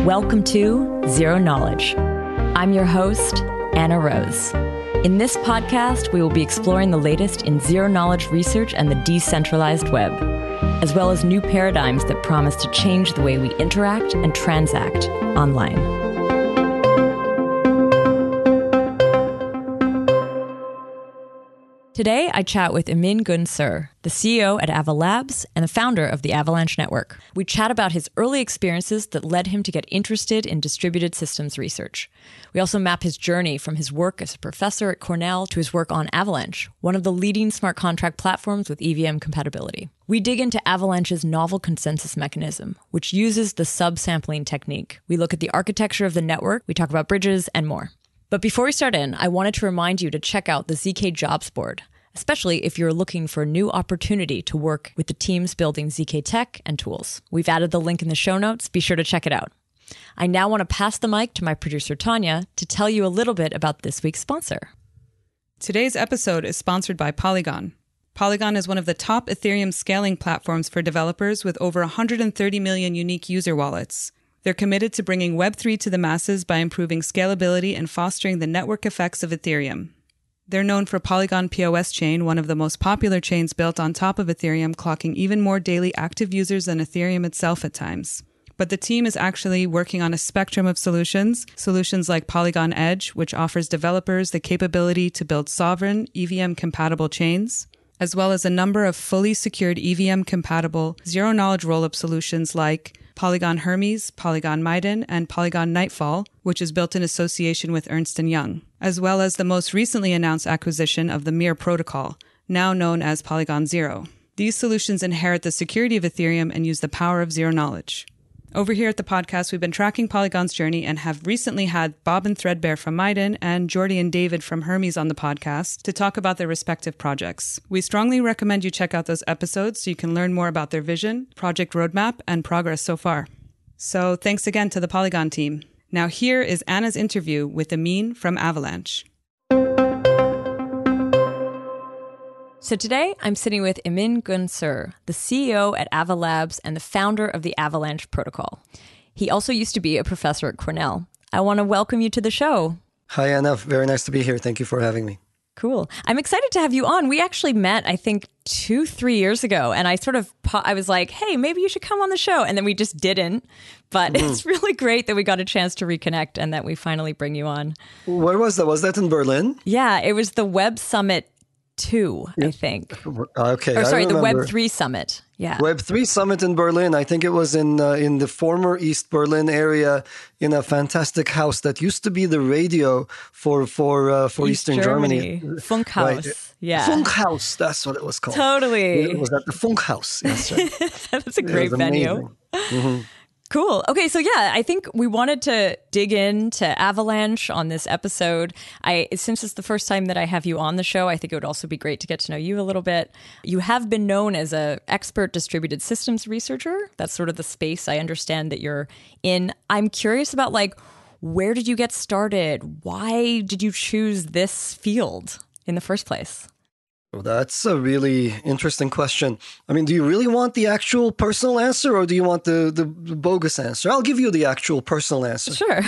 Welcome to Zero Knowledge. I'm your host, Anna Rose. In this podcast, we will be exploring the latest in zero-knowledge research and the decentralized web, as well as new paradigms that promise to change the way we interact and transact online. Today, I chat with Emin Gün Sirer, the CEO at Avalanche Labs and the founder of the Avalanche Network. We chat about his early experiences that led him to get interested in distributed systems research. We also map his journey from his work as a professor at Cornell to his work on Avalanche, one of the leading smart contract platforms with EVM compatibility. We dig into Avalanche's novel consensus mechanism, which uses the subsampling technique. We look at the architecture of the network, we talk about bridges, and more. But before we start in, I wanted to remind you to check out the ZK Jobs Board, especially if you're looking for a new opportunity to work with the teams building ZK tech and tools. We've added the link in the show notes. Be sure to check it out. I now want to pass the mic to my producer, Tanya, to tell you a little bit about this week's sponsor. Today's episode is sponsored by Polygon. Polygon is one of the top Ethereum scaling platforms for developers with over 130 million unique user wallets. They're committed to bringing Web3 to the masses by improving scalability and fostering the network effects of Ethereum. They're known for Polygon POS chain, one of the most popular chains built on top of Ethereum, clocking even more daily active users than Ethereum itself at times. But the team is actually working on a spectrum of solutions like Polygon Edge, which offers developers the capability to build sovereign EVM-compatible chains, as well as a number of fully secured EVM-compatible zero-knowledge rollup solutions like Polygon Hermes, Polygon Maiden, and Polygon Nightfall, which is built in association with Ernst & Young, as well as the most recently announced acquisition of the Mir protocol, now known as Polygon Zero. These solutions inherit the security of Ethereum and use the power of zero knowledge. Over here at the podcast, we've been tracking Polygon's journey and have recently had Bob and Threadbare from Maiden and Jordy and David from Hermes on the podcast to talk about their respective projects. We strongly recommend you check out those episodes so you can learn more about their vision, project roadmap, and progress so far. So thanks again to the Polygon team. Now here is Anna's interview with Emin from Avalanche. So today, I'm sitting with Emin Gün Sirer, the CEO at Avalanche Labs and the founder of the Avalanche protocol. He also used to be a professor at Cornell. I want to welcome you to the show. Hi, Anna. Very nice to be here. Thank you for having me. Cool. I'm excited to have you on. We actually met, I think, 2-3 years ago, and I was like, hey, maybe you should come on the show. And then we just didn't. But It's really great that we got a chance to reconnect and that we finally bring you on. Where was that? Was that in Berlin? Yeah, it was the Web Summit 2, I think. Okay. Or sorry, the Web3 Summit. Yeah. Web3 Summit in Berlin. I think it was in the former East Berlin area in a fantastic house that used to be the radio for Eastern Germany. Funkhaus. Right. Yeah. Funkhaus. That's what it was called. Totally. It was at the Funkhaus. Yes, right. That's a great venue. Mm-hmm. Cool. Okay, so yeah, I think we wanted to dig into Avalanche on this episode. Since it's the first time that I have you on the show, I think it would also be great to get to know you a little bit. You have been known as an expert distributed systems researcher. That's sort of the space I understand that you're in. I'm curious about where did you get started? Why did you choose this field in the first place? Well, that's a really interesting question. I mean, do you really want the actual personal answer or do you want the bogus answer? I'll give you the actual personal answer. Sure.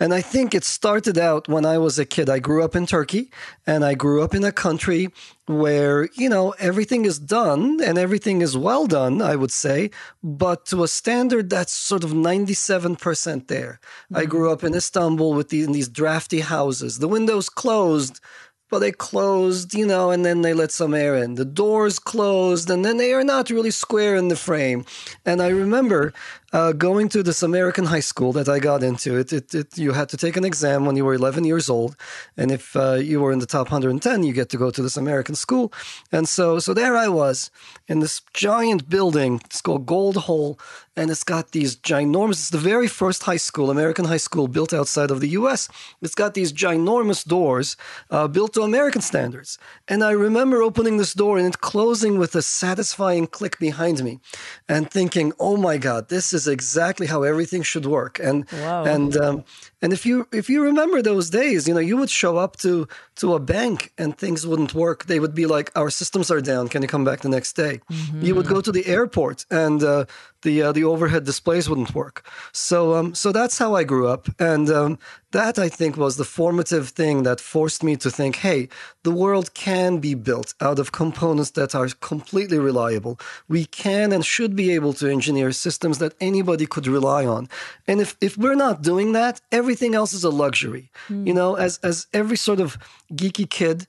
And I think it started out when I was a kid. I grew up in Turkey and I grew up in a country where, everything is done and everything is well done, I would say, but to a standard that's sort of 97% there. Mm-hmm. I grew up in Istanbul in these drafty houses. The windows closed. Well, they closed, and then they let some air in. The doors closed, and then they are not really square in the frame. And I remember going to this American high school that I got into. You had to take an exam when you were 11 years old. And if you were in the top 110, you get to go to this American school. And so there I was in this giant building. It's called Gold Hole. And it's got these ginormous, it's the very first American high school built outside of the U.S. It's got these ginormous doors built to American standards. And I remember opening this door and it closing with a satisfying click behind me and thinking, oh my God, this is exactly how everything should work. And And if you remember those days, you would show up to a bank and things wouldn't work. They would be like, our systems are down. Can you come back the next day? Mm-hmm. You would go to the airport and the overhead displays wouldn't work. So that's how I grew up. And that, I think, was the formative thing that forced me to think, hey, the world can be built out of components that are completely reliable. We can and should be able to engineer systems that anybody could rely on. And if we're not doing that, everything else is a luxury. As every sort of geeky kid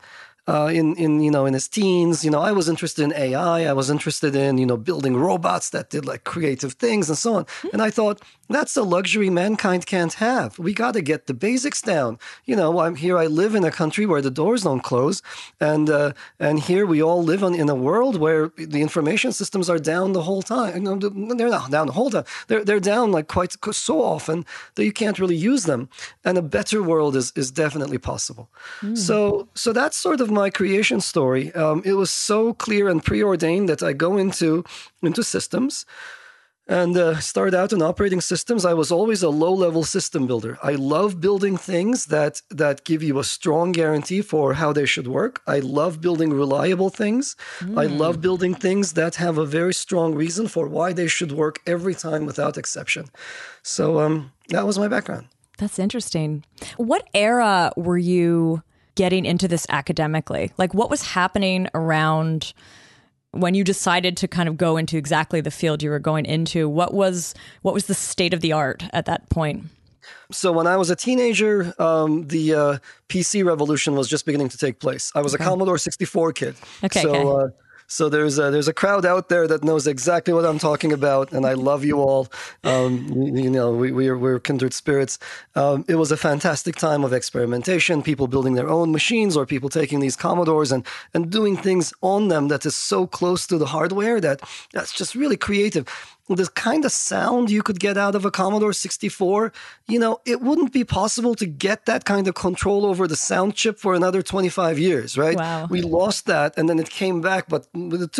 in his teens, I was interested in AI. I was interested in, building robots that did like creative things and so on. And I thought, that's a luxury mankind can't have. We got to get the basics down. I live in a country where the doors don't close. And here we all live in a world where the information systems are down the whole time. They're not down the whole time. They're down like quite so often that you can't really use them. And a better world is definitely possible. So that's sort of my creation story. It was so clear and preordained that I go into systems and started out in operating systems. I was always a low-level system builder. I love building things that give you a strong guarantee for how they should work. I love building reliable things. I love building things that have a very strong reason for why they should work every time without exception. So that was my background. That's interesting. What era were you getting into this academically? Like, what was happening around when you decided to kind of go into exactly the field you were going into? What was the state of the art at that point? So when I was a teenager, the PC revolution was just beginning to take place. I was a Commodore 64 kid. So there's a crowd out there that knows exactly what I'm talking about, and I love you all. We're kindred spirits. It was a fantastic time of experimentation, people building their own machines or people taking these Commodores and doing things on them that is so close to the hardware that's just really creative. The kind of sound you could get out of a Commodore 64, it wouldn't be possible to get that kind of control over the sound chip for another 25 years, right? Wow. We lost that and then it came back, but it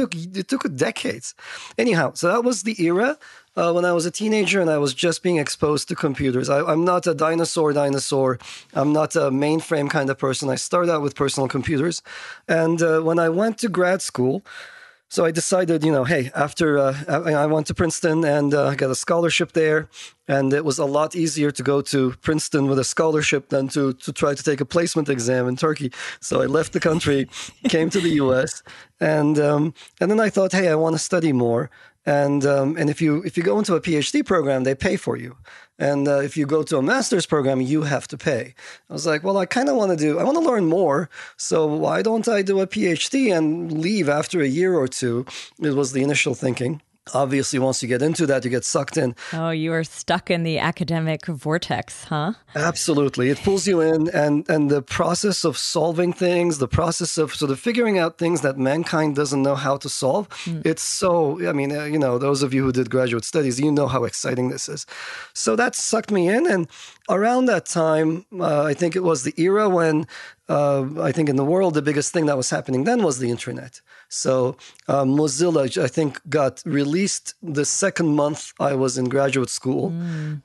took decades. Anyhow, so that was the era when I was a teenager and I was just being exposed to computers. I'm not a dinosaur. I'm not a mainframe kind of person. I started out with personal computers. And when I went to grad school, so I decided, hey, after I went to Princeton and got a scholarship there, and it was a lot easier to go to Princeton with a scholarship than to try to take a placement exam in Turkey. So I left the country, came to the U.S., and then I thought, hey, I want to study more. And if you go into a PhD program, they pay for you. And if you go to a master's program, you have to pay. I was like, well, I want to learn more. So why don't I do a PhD and leave after a year or two? It was the initial thinking. Obviously, once you get into that, you get sucked in. Oh, you are stuck in the academic vortex, huh? Absolutely. It pulls you in, and the process of solving things, the process of sort of figuring out things that mankind doesn't know how to solve, it's so, those of you who did graduate studies, you know how exciting this is. So that sucked me in, and around that time, I think it was the era when I think in the world, the biggest thing that was happening then was the internet. So Mozilla, I think, got released the second month I was in graduate school.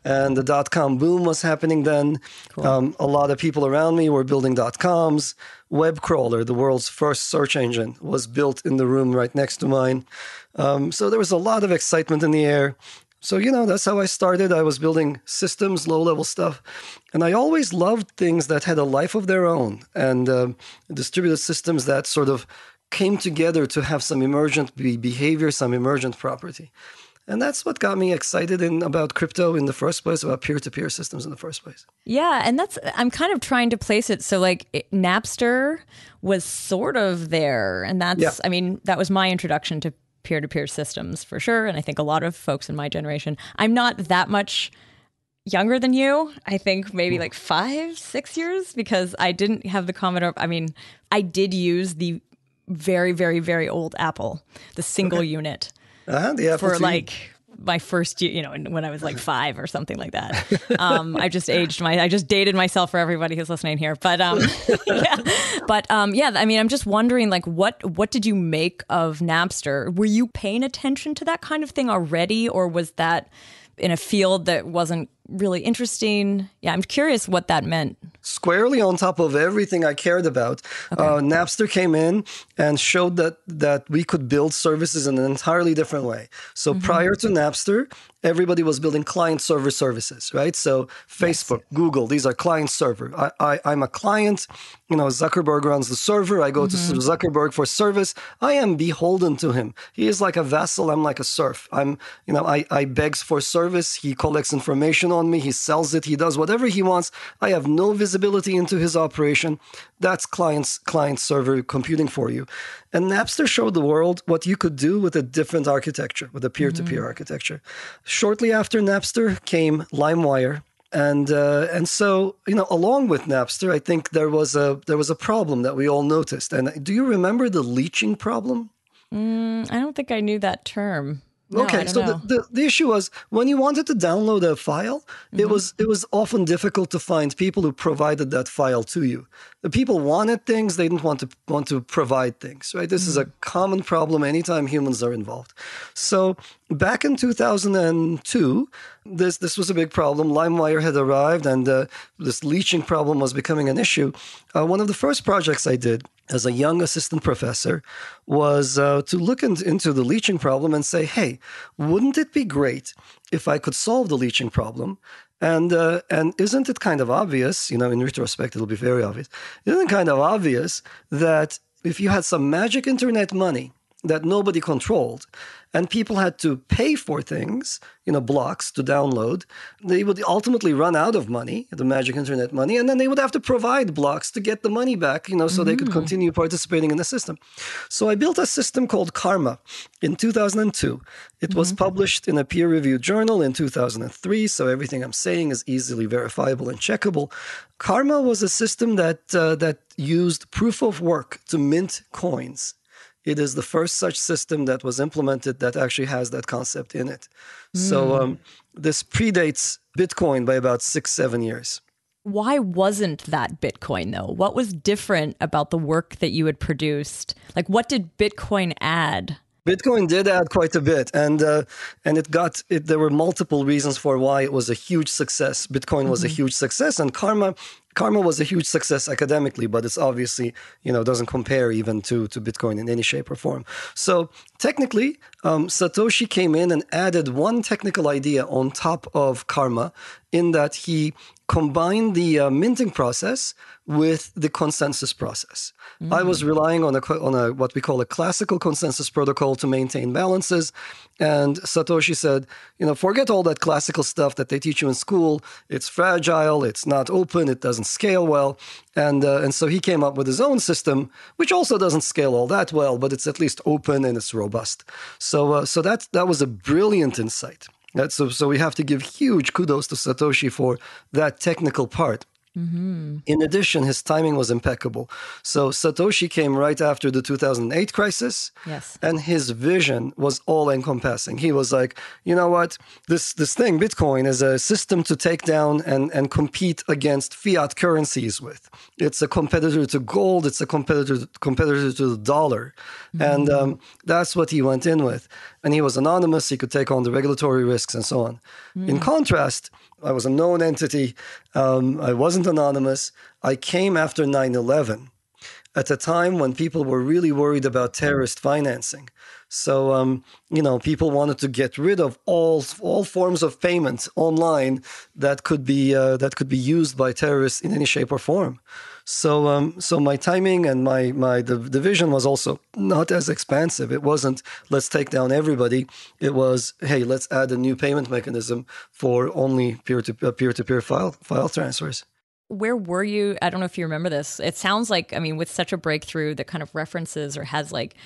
And the dot-com boom was happening then. Cool. A lot of people around me were building dot-coms. Webcrawler, the world's first search engine, was built in the room right next to mine. So there was a lot of excitement in the air. So, that's how I started. I was building systems, low-level stuff. And I always loved things that had a life of their own and distributed systems that sort of came together to have some emergent behavior, some emergent property. And that's what got me excited about crypto in the first place, about peer-to-peer systems in the first place. Yeah, and I'm kind of trying to place it. So Napster was sort of there. And that was my introduction to peer-to-peer systems for sure. And I think a lot of folks in my generation, I'm not that much younger than you. I think maybe like 5-6 years, because I didn't have the Commodore. I mean, I did use the very, very, very old Apple, the single unit the Apple for II. like my first year, when I was like 5 or something like that. I just dated myself for everybody who's listening here. But I'm just wondering, like, what did you make of Napster? Were you paying attention to that kind of thing already, or was that in a field that wasn't really interesting. Yeah, I'm curious what that meant. Squarely on top of everything I cared about. Okay. Napster came in and showed that we could build services in an entirely different way. So prior to Napster, everybody was building client-server services, right? So Facebook, Google, these are client-server. I'm a client. Zuckerberg runs the server. I go to Zuckerberg for service. I am beholden to him. He is like a vassal. I'm like a serf. I begs for service. He collects information on me. He sells it. He does whatever he wants. I have no visibility into his operation. That's client-server computing for you. And Napster showed the world what you could do with a different architecture, with a peer-to-peer architecture. Shortly after Napster came LimeWire. And so, along with Napster, I think there was a problem that we all noticed. And do you remember the leeching problem? I don't think I knew that term. No, okay, so the issue was when you wanted to download a file, it was often difficult to find people who provided that file to you. The people wanted things; they didn't want to provide things. Right? This is a common problem anytime humans are involved. So back in 2002, this was a big problem. LimeWire had arrived, and this leeching problem was becoming an issue. One of the first projects I did as a young assistant professor was to look into the leeching problem and say, hey, wouldn't it be great if I could solve the leeching problem? And isn't it kind of obvious, in retrospect, it'll be very obvious. Isn't it kind of obvious that if you had some magic internet money that nobody controlled, and people had to pay for things, blocks to download, they would ultimately run out of money, the magic internet money, and then they would have to provide blocks to get the money back, so they could continue participating in the system. So I built a system called Karma in 2002. It was published in a peer-reviewed journal in 2003, so everything I'm saying is easily verifiable and checkable. Karma was a system that used proof of work to mint coins. It is the first such system that was implemented that actually has that concept in it. So this predates Bitcoin by about 6-7 years. Why wasn't that Bitcoin, though? What was different about the work that you had produced? Like, what did Bitcoin add? Bitcoin did add quite a bit, and there were multiple reasons for why it was a huge success. Bitcoin was a huge success, and Karma was a huge success academically, but it's obviously, doesn't compare even to Bitcoin in any shape or form. So technically, Satoshi came in and added one technical idea on top of Karma in that he combined the minting process with the consensus process. I was relying on a what we call a classical consensus protocol to maintain balances. And Satoshi said, forget all that classical stuff that they teach you in school. It's fragile. It's not open. It doesn't scale well. And so he came up with his own system, which also doesn't scale all that well, but it's at least open and it's robust. So that was a brilliant insight. So we have to give huge kudos to Satoshi for that technical part. In addition, his timing was impeccable. So Satoshi came right after the 2008 crisis, and his vision was all-encompassing. He was like, you know what? This thing, Bitcoin, is a system to take down and compete against fiat currencies with. It's a competitor to gold. It's a competitor to the dollar. And that's what he went in with. And he was anonymous. He could take on the regulatory risks and so on. In contrast, I was a known entity. I wasn't anonymous. I came after 9/11 at a time when people were really worried about terrorist financing. So, people wanted to get rid of all forms of payment online that could be used by terrorists in any shape or form. So my timing and the vision was also not as expansive. It wasn't, let's take down everybody. It was, hey, let's add a new payment mechanism for only peer-to-peer file transfers. Where were you? I don't know if you remember this. It sounds like, with such a breakthrough that kind of references or has like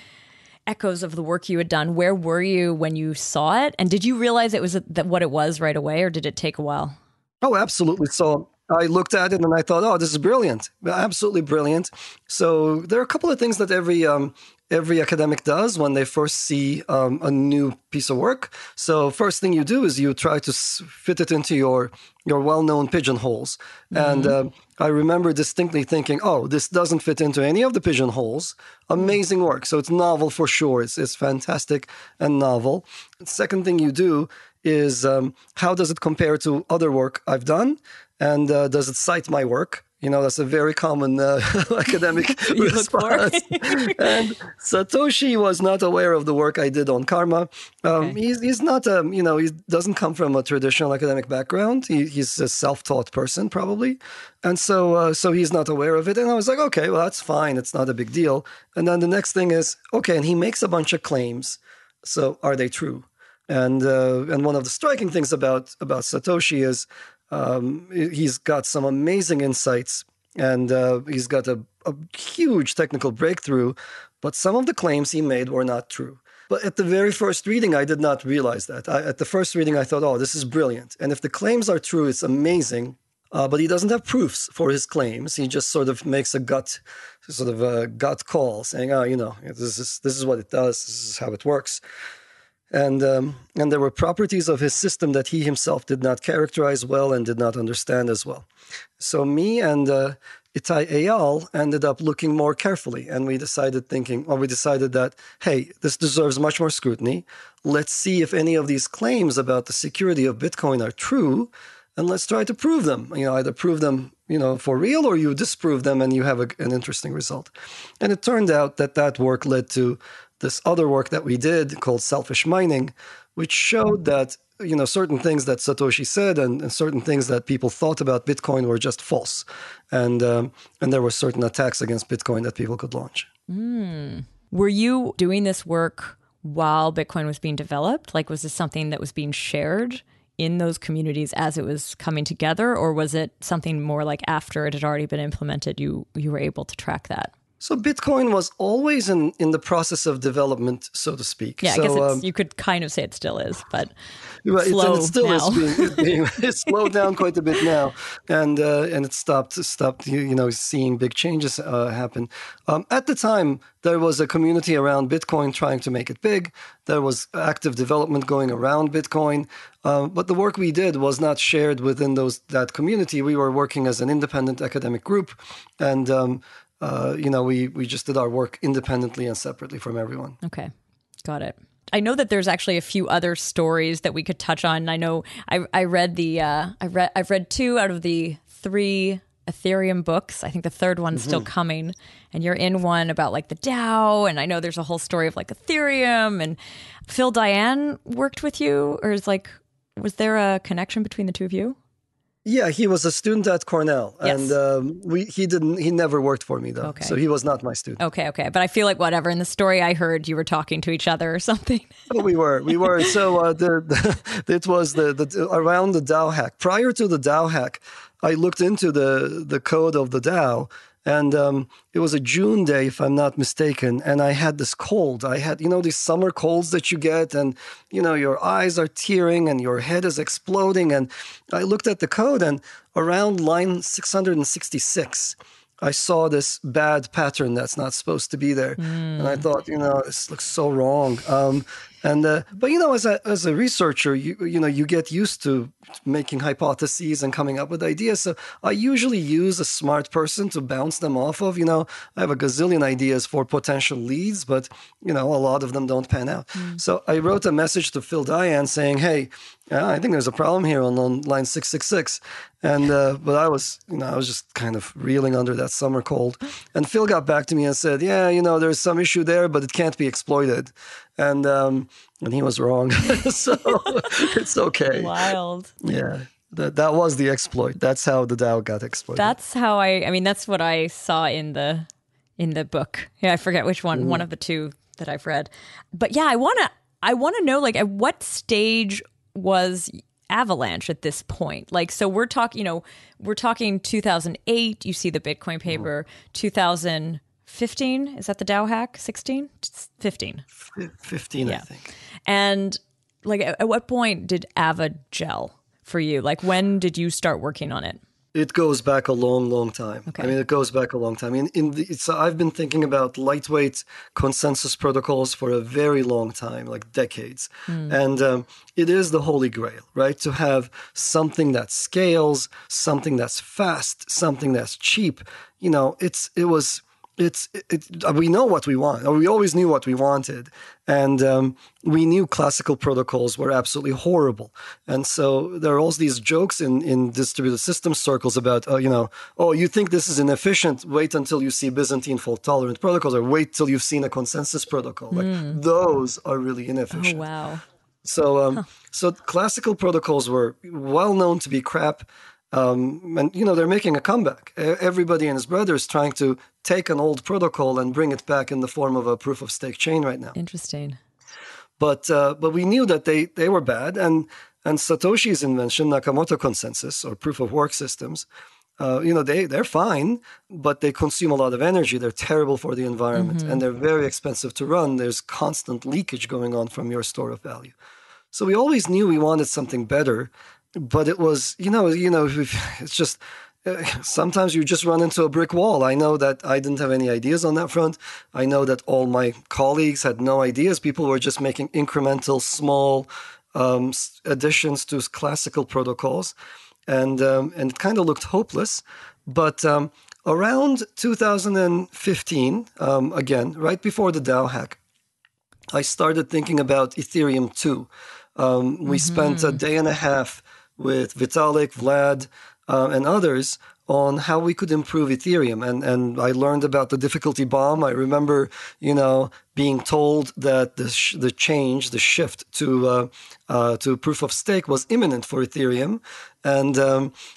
echoes of the work you had done. Where were you when you saw it? And did you realize it was what it was right away, or did it take a while? Oh, absolutely. So I looked at it and I thought, oh, this is brilliant. Absolutely brilliant. So there are a couple of things that every academic does when they first see a new piece of work. So first thing you do is you try to fit it into your well-known pigeonholes. And I remember distinctly thinking, oh, this doesn't fit into any of the pigeonholes. Amazing work. So it's novel for sure. It's fantastic and novel. The second thing you do is how does it compare to other work I've done? And does it cite my work? That's a very common academic response. And Satoshi was not aware of the work I did on karma. He's not, he doesn't come from a traditional academic background. He's a self-taught person, probably. And so he's not aware of it. And I was like, okay, well, that's fine. It's not a big deal. And then the next thing is, okay, and he makes a bunch of claims. So are they true? And one of the striking things about Satoshi is, he's got some amazing insights, and he's got a huge technical breakthrough, but some of the claims he made were not true. But at the very first reading, I did not realize that. At the first reading, I thought, oh, this is brilliant. And if the claims are true, it's amazing. But he doesn't have proofs for his claims. He just sort of makes a gut call, saying, this is what it does. This is how it works. And there were properties of his system that he himself did not characterize well and did not understand as well. So me and Itai Eyal ended up looking more carefully, and we decided that, hey, this deserves much more scrutiny. Let's see if any of these claims about the security of Bitcoin are true, and let's try to prove them. Either prove them, for real, or you disprove them and you have an interesting result. And it turned out that work led to this other work that we did called selfish mining, which showed that, certain things that Satoshi said and certain things that people thought about Bitcoin were just false. And there were certain attacks against Bitcoin that people could launch. Were you doing this work while Bitcoin was being developed? Like, was this something that was being shared in those communities as it was coming together? Or was it something more like after it had already been implemented, you were able to track that? So Bitcoin was always in the process of development, so to speak. Yeah, I guess you could kind of say it still is, but it still now. It's slowed down quite a bit now, and it stopped. Seeing big changes happen. At the time, there was a community around Bitcoin trying to make it big. There was active development going around Bitcoin, but the work we did was not shared within that community. We were working as an independent academic group, and we just did our work independently and separately from everyone. Okay, got it. I know that there's actually a few other stories that we could touch on. I know I've read 2 out of the 3 Ethereum books. I think the third one's still coming, and you're in one about like the DAO. And I know there's a whole story of like Ethereum, and Phil Diane worked with you, or was there a connection between the two of you? Yeah, he was a student at Cornell, yes. And he never worked for me though, so he was not my student. Okay, but I feel like whatever. In the story I heard, you were talking to each other or something. Oh, we were. So it was around the DAO hack. Prior to the DAO hack, I looked into the code of the DAO. And it was a June day, if I'm not mistaken, and I had this cold. I had, these summer colds that you get, and, your eyes are tearing and your head is exploding. And I looked at the code, and around line 666, I saw this bad pattern that's not supposed to be there. And I thought, this looks so wrong. But as a researcher, you get used to making hypotheses and coming up with ideas. So I usually use a smart person to bounce them off of. I have a gazillion ideas for potential leads, but a lot of them don't pan out. So I wrote a message to Phil Diane saying, "Hey, I think there's a problem here on line 666." And but I was just kind of reeling under that summer cold. And Phil got back to me and said, "Yeah, there's some issue there, but it can't be exploited." And he was wrong. So it's okay. Wild. Yeah. That was the exploit. That's how the DAO got exploited. That's how that's what I saw in the book. Yeah, I forget which one, one of the 2 that I've read. But yeah, I want to know, like, at what stage was Avalanche at this point? Like, so we're talking 2008, you see the Bitcoin paper, 2015, is that the DAO hack? 16? 15. 15, yeah. I think. And like, at what point did Ava gel for you? Like, when did you start working on it? It goes back a long, long time. Okay. I mean, it goes back a long time. I've been thinking about lightweight consensus protocols for a very long time, like decades. And it is the holy grail, right? To have something that scales, something that's fast, something that's cheap. we know what we want, or we always knew what we wanted. And we knew classical protocols were absolutely horrible. And so there are all these jokes in distributed systems circles about, you think this is inefficient, wait until you see Byzantine fault-tolerant protocols, or wait till you've seen a consensus protocol. Like, those are really inefficient. Oh, wow. So classical protocols were well known to be crap. And they're making a comeback. Everybody and his brother is trying to take an old protocol and bring it back in the form of a proof of stake chain right now. Interesting. But we knew that they were bad. And Satoshi's invention, Nakamoto consensus or proof of work systems, they're fine, but they consume a lot of energy. They're terrible for the environment, and they're very expensive to run. There's constant leakage going on from your store of value. So we always knew we wanted something better. But it was, it's just, sometimes you just run into a brick wall. I know that I didn't have any ideas on that front. I know that all my colleagues had no ideas. People were just making incremental, small additions to classical protocols. And it kind of looked hopeless. But around 2015, again, right before the DAO hack, I started thinking about Ethereum 2. We spent a day and a half with Vitalik, Vlad, and others on how we could improve Ethereum. And I learned about the difficulty bomb. I remember, being told that the shift to proof of stake was imminent for Ethereum. And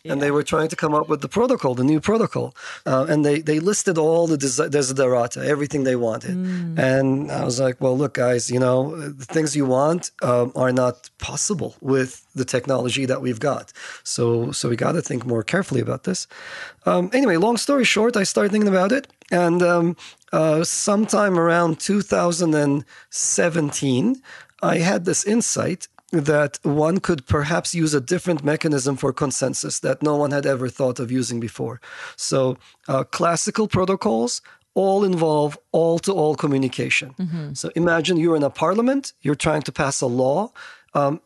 they were trying to come up with the new protocol. And they listed all the desiderata, everything they wanted. And I was like, well, look, guys, the things you want are not possible with the technology that we've got. So we got to think more carefully about this. Anyway, long story short, I started thinking about it. And sometime around 2017, I had this insight that one could perhaps use a different mechanism for consensus that no one had ever thought of using before. So classical protocols all involve all-to-all communication. So imagine you're in a parliament, you're trying to pass a law.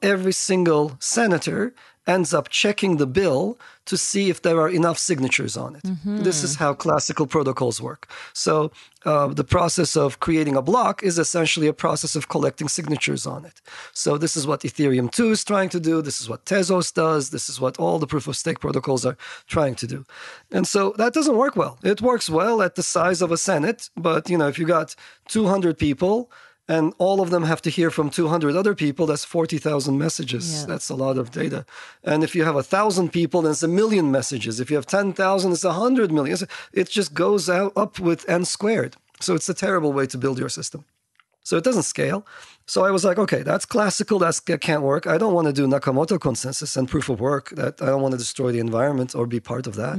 Every single senator ends up checking the bill to see if there are enough signatures on it. This is how classical protocols work. So the process of creating a block is essentially a process of collecting signatures on it. So this is what Ethereum 2 is trying to do. This is what Tezos does. This is what all the proof of stake protocols are trying to do. And so that doesn't work well. It works well at the size of a Senate, but if you got 200 people, and all of them have to hear from 200 other people, that's 40,000 messages. Yeah. That's a lot of data. And if you have 1,000 people, then it's 1 million messages. If you have 10,000, it's 100 million. It just goes up with n squared. So it's a terrible way to build your system. So it doesn't scale. So I was like, okay, that's classical. That can't work. I don't want to do Nakamoto consensus and proof of work. I don't want to destroy the environment or be part of that.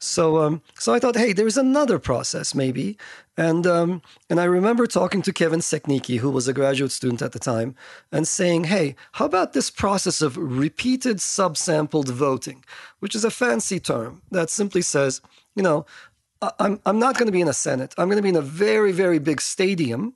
So I thought, hey, there's another process maybe. And I remember talking to Kevin Seknicki, who was a graduate student at the time, and saying, hey, how about this process of repeated subsampled voting, which is a fancy term that simply says, I'm not going to be in a Senate. I'm going to be in a very, very big stadium.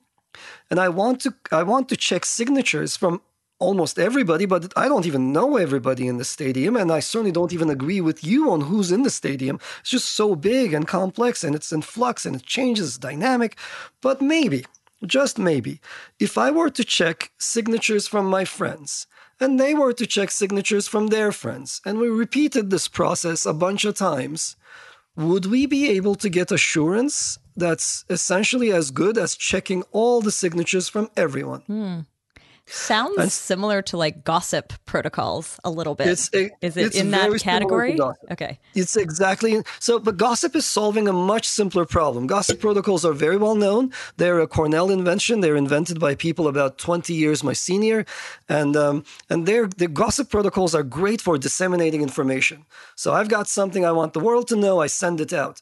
And I want to check signatures from almost everybody, but I don't even know everybody in the stadium, and I certainly don't even agree with you on who's in the stadium. It's just so big and complex, and it's in flux, and it changes, it's dynamic. But maybe, just maybe, if I were to check signatures from my friends, and they were to check signatures from their friends, and we repeated this process a bunch of times, would we be able to get assurance that's essentially as good as checking all the signatures from everyone? Sounds similar to like gossip protocols a little bit. Is it in that category? Okay. It's exactly so. But gossip is solving a much simpler problem. Gossip protocols are very well known. They're a Cornell invention. They're invented by people about 20 years my senior, and the gossip protocols are great for disseminating information. So I've got something I want the world to know. I send it out.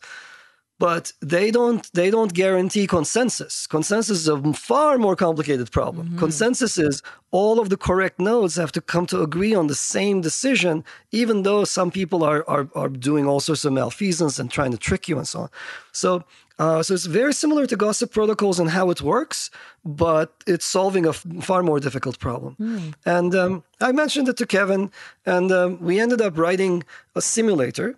But they don't guarantee consensus. Consensus is a far more complicated problem. Consensus is all of the correct nodes have to come to agree on the same decision, even though some people are doing all sorts of malfeasance and trying to trick you and so on. So it's very similar to gossip protocols and how it works, but it's solving a far more difficult problem. And I mentioned it to Kevin, and we ended up writing a simulator.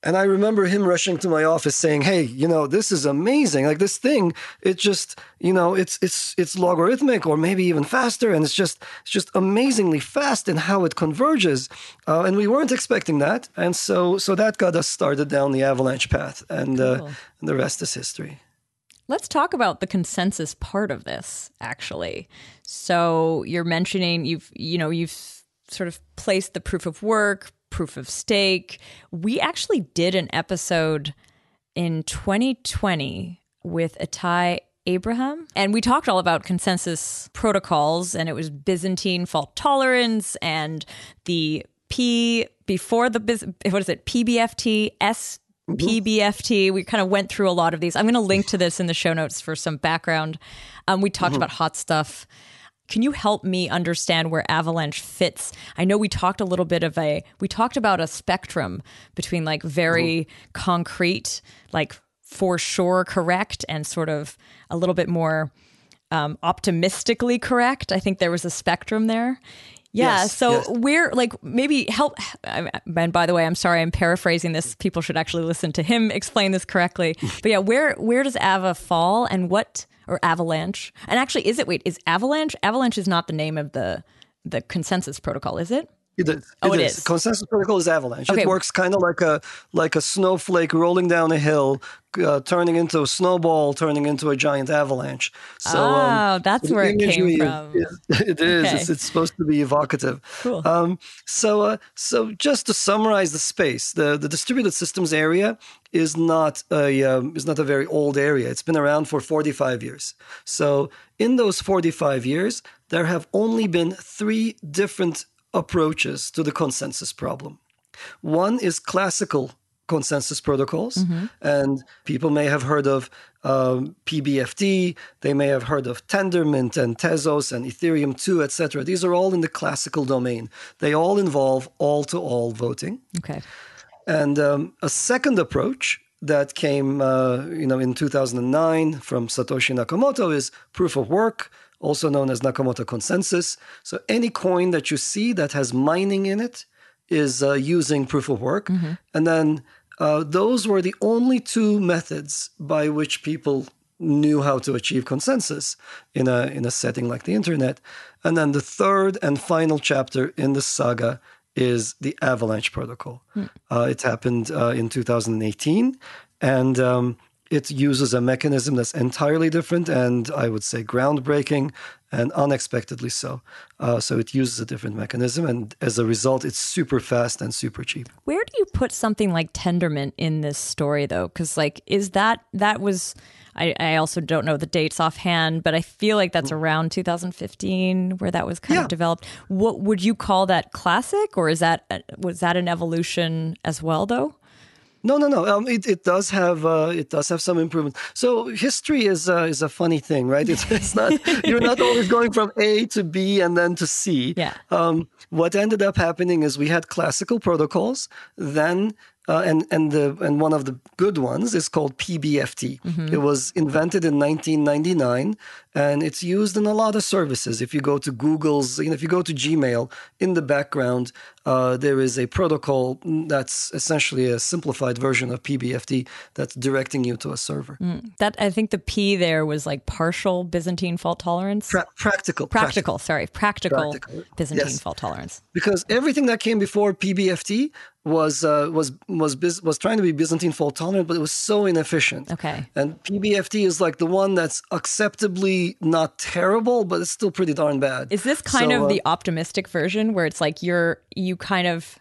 And I remember him rushing to my office saying, "Hey, this is amazing. Like this thing, it just, it's logarithmic or maybe even faster, and it's just amazingly fast in how it converges." And we weren't expecting that, and so that got us started down the Avalanche path, and the rest is history. Let's talk about the consensus part of this, actually. So you're mentioning you've sort of placed the proof of work, proof of stake. We actually did an episode in 2020 with Itai Abraham, and we talked all about consensus protocols, and it was Byzantine fault tolerance and the P before the PBFT, PBFT. We kind of went through a lot of these. I'm going to link to this in the show notes for some background. We talked about hot stuff. Can you help me understand where Avalanche fits? I know we talked a little bit we talked about a spectrum between like very concrete, like for sure correct, and sort of a little bit more optimistically correct. I think there was a spectrum there. Yeah. We're like, maybe help. And by the way, I'm sorry, I'm paraphrasing this. People should actually listen to him explain this correctly. But yeah, where does Ava fall, and or Avalanche? And actually, is Avalanche? Avalanche is not the name of the consensus protocol, is it? It is. It is. Consensus protocol is Avalanche. Okay. It works kind of like a snowflake rolling down a hill, turning into a snowball, turning into a giant avalanche. So, that's where it came from. It is. Okay. It's supposed to be evocative. Cool. So just to summarize the space, the distributed systems area is not a very old area. It's been around for 45 years. So in those 45 years, there have only been 3 different approaches to the consensus problem. One is classical consensus protocols, and people may have heard of PBFT, they may have heard of Tendermint and Tezos and Ethereum 2, etc. These are all in the classical domain. They all involve all-to-all voting. Okay. And a second approach that came in 2009 from Satoshi Nakamoto is proof of work, also known as Nakamoto consensus. So any coin that you see that has mining in it is using proof of work. And then those were the only 2 methods by which people knew how to achieve consensus in a setting like the internet. And then the third and final chapter in the saga is the Avalanche protocol. It happened in 2018, and it uses a mechanism that's entirely different, and I would say groundbreaking, and unexpectedly so. So it uses a different mechanism, and as a result, it's super fast and super cheap. Where do you put something like Tendermint in this story, though? Because that was... I also don't know the dates offhand, but I feel like that's around 2015 where that was kind of developed. What would you call that, classic, or was that an evolution as well, though? No. It does have some improvement. So history is a funny thing, right? It's not, you're not always going from A to B and then to C. Yeah. What ended up happening is we had classical protocols, then and one of the good ones is called PBFT. It was invented in 1999, and it's used in a lot of services. If you go to Google's, if you go to Gmail, in the background, there is a protocol that's essentially a simplified version of PBFT that's directing you to a server. That, I think the P there was like partial Byzantine fault tolerance. Practical Byzantine fault tolerance. Because everything that came before PBFT was trying to be Byzantine fault tolerant, but it was so inefficient. Okay. And PBFT is like the one that's acceptably not terrible, but it's still pretty darn bad. Is this kind of the optimistic version where it's like you kind of,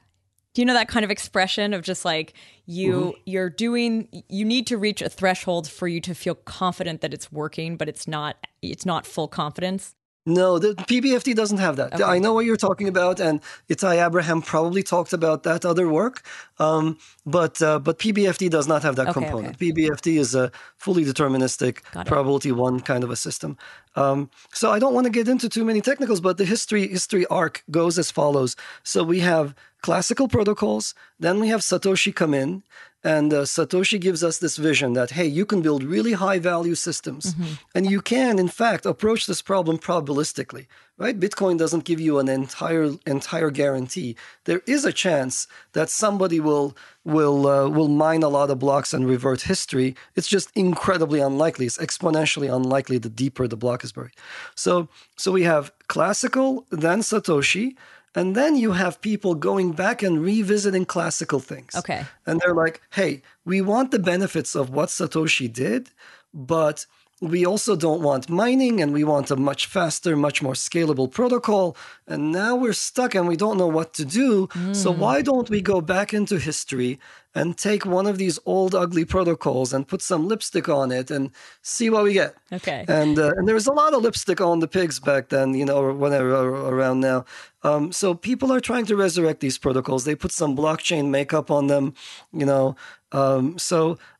do you know that kind of expression of just like you need to reach a threshold for you to feel confident that it's working, but it's not full confidence? No, the PBFT doesn't have that. Okay. I know what you're talking about, and Itai Abraham probably talked about that other work, but PBFT does not have that component. Okay. PBFT is a fully deterministic probability 1 kind of a system. So I don't want to get into too many technicals, but the history arc goes as follows. So we have classical protocols, then we have Satoshi come in, and Satoshi gives us this vision that, hey, you can build really high-value systems, and you can, in fact, approach this problem probabilistically, right? Bitcoin doesn't give you an entire guarantee. There is a chance that somebody will mine a lot of blocks and revert history. It's just incredibly unlikely. It's exponentially unlikely the deeper the block is buried. So we have classical, then Satoshi, and then you have people going back and revisiting classical things. Okay. And they're like, hey, we want the benefits of what Satoshi did, but we also don't want mining, and we want a much faster, much more scalable protocol. And now we're stuck and we don't know what to do. So why don't we go back into history and take one of these old ugly protocols and put some lipstick on it and see what we get? Okay. And there was a lot of lipstick on the pigs back then, or whatever, around now. So people are trying to resurrect these protocols. They put some blockchain makeup on them,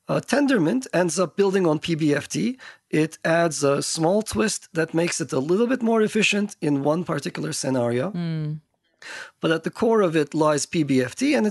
Tendermint ends up building on PBFT. It adds a small twist that makes it a little bit more efficient in one particular scenario. But at the core of it lies PBFT, and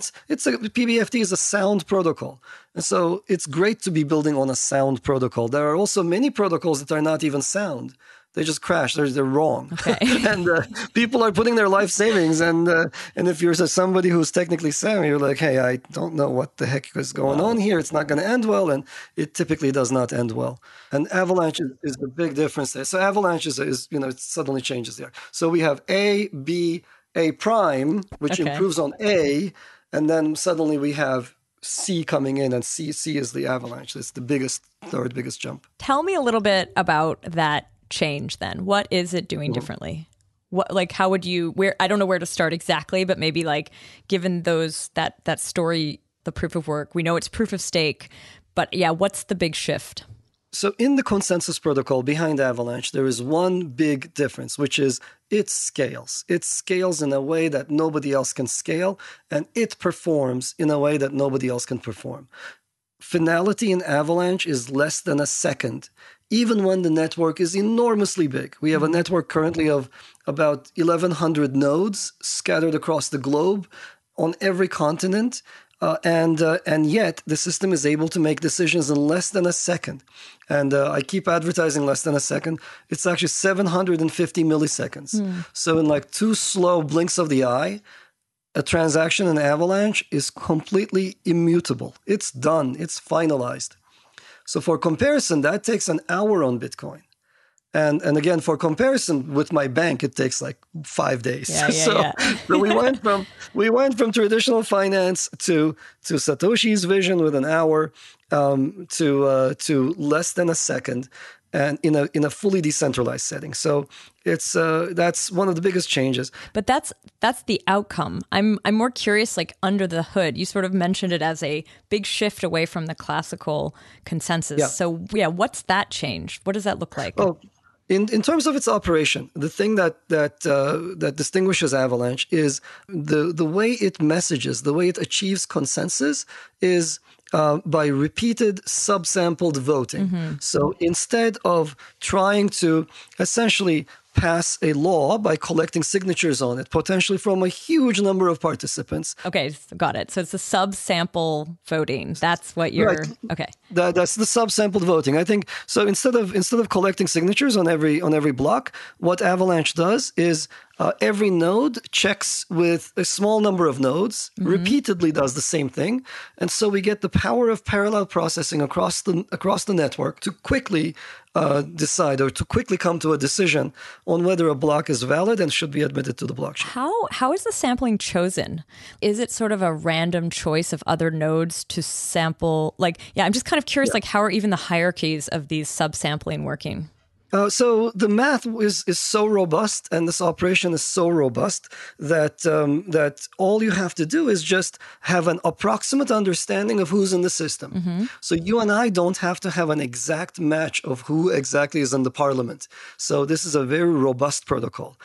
PBFT is a sound protocol. And so it's great to be building on a sound protocol. There are also many protocols that are not even sound. They just crash. They're wrong. Okay. And people are putting their life savings. And if you're somebody who's technically savvy, you're like, hey, I don't know what the heck is going on here. It's not going to end well. And it typically does not end well. And Avalanche is the big difference there. So Avalanche is it suddenly changes there. So we have A, B, A prime, which improves on A. And then suddenly we have C coming in, and C is the Avalanche. It's the third biggest jump. Tell me a little bit about that change then. What is it doing differently? How would you, I don't know where to start exactly, but maybe given that story, the proof of work, we know it's proof of stake, but yeah, what's the big shift? So in the consensus protocol behind Avalanche, there is one big difference, which is it scales. It scales in a way that nobody else can scale, and it performs in a way that nobody else can perform. Finality in Avalanche is less than a second, even when the network is enormously big. We have a network currently of about 1,100 nodes scattered across the globe on every continent. And yet the system is able to make decisions in less than a second. And I keep advertising less than a second. It's actually 750 milliseconds. So in 2 slow blinks of the eye, a transaction in Avalanche is completely immutable. It's done. It's finalized. So for comparison, that takes an hour on Bitcoin. And again, for comparison with my bank, it takes 5 days. So we went from traditional finance to Satoshi's vision with an hour to less than a second, and in a fully decentralized setting. So it's that's one of the biggest changes. But that's the outcome. I'm more curious, under the hood. You sort of mentioned it as a big shift away from the classical consensus. Yeah. So yeah, what's that change? What does that look like? Oh, in terms of its operation, the thing that distinguishes Avalanche is the way it messages, the way it achieves consensus is by repeated subsampled voting. So instead of trying to essentially pass a law by collecting signatures on it, potentially from a huge number of participants. Okay, got it. So it's the subsample voting. That's what you're... Right. Okay. That's the subsampled voting. I think, so instead of collecting signatures on every block, what Avalanche does is every node checks with a small number of nodes, repeatedly does the same thing. And so we get the power of parallel processing across the network to quickly decide or to quickly come to a decision on whether a block is valid and should be admitted to the blockchain. How is the sampling chosen? Is it sort of a random choice of other nodes to sample? I'm just kind of curious, how are even the hierarchies of these subsampling working? So the math is so robust, and this operation is so robust that all you have to do is just have an approximate understanding of who's in the system. So you and I don't have to have an exact match of who exactly is in the parliament. So this is a very robust protocol.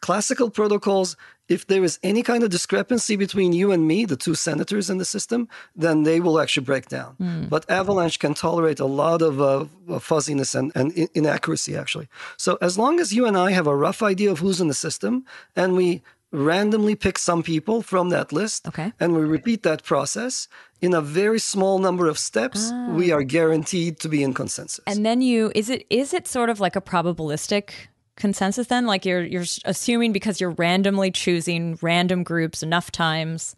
Classical protocols, if there is any kind of discrepancy between you and me, the two senators in the system, then they will actually break down. But Avalanche can tolerate a lot of fuzziness and inaccuracy, actually. So as long as you and I have a rough idea of who's in the system, and we randomly pick some people from that list, and we repeat that process in a very small number of steps, we are guaranteed to be in consensus. And then is it sort of like a probabilistic consensus then? Like you're assuming because you're randomly choosing random groups enough times.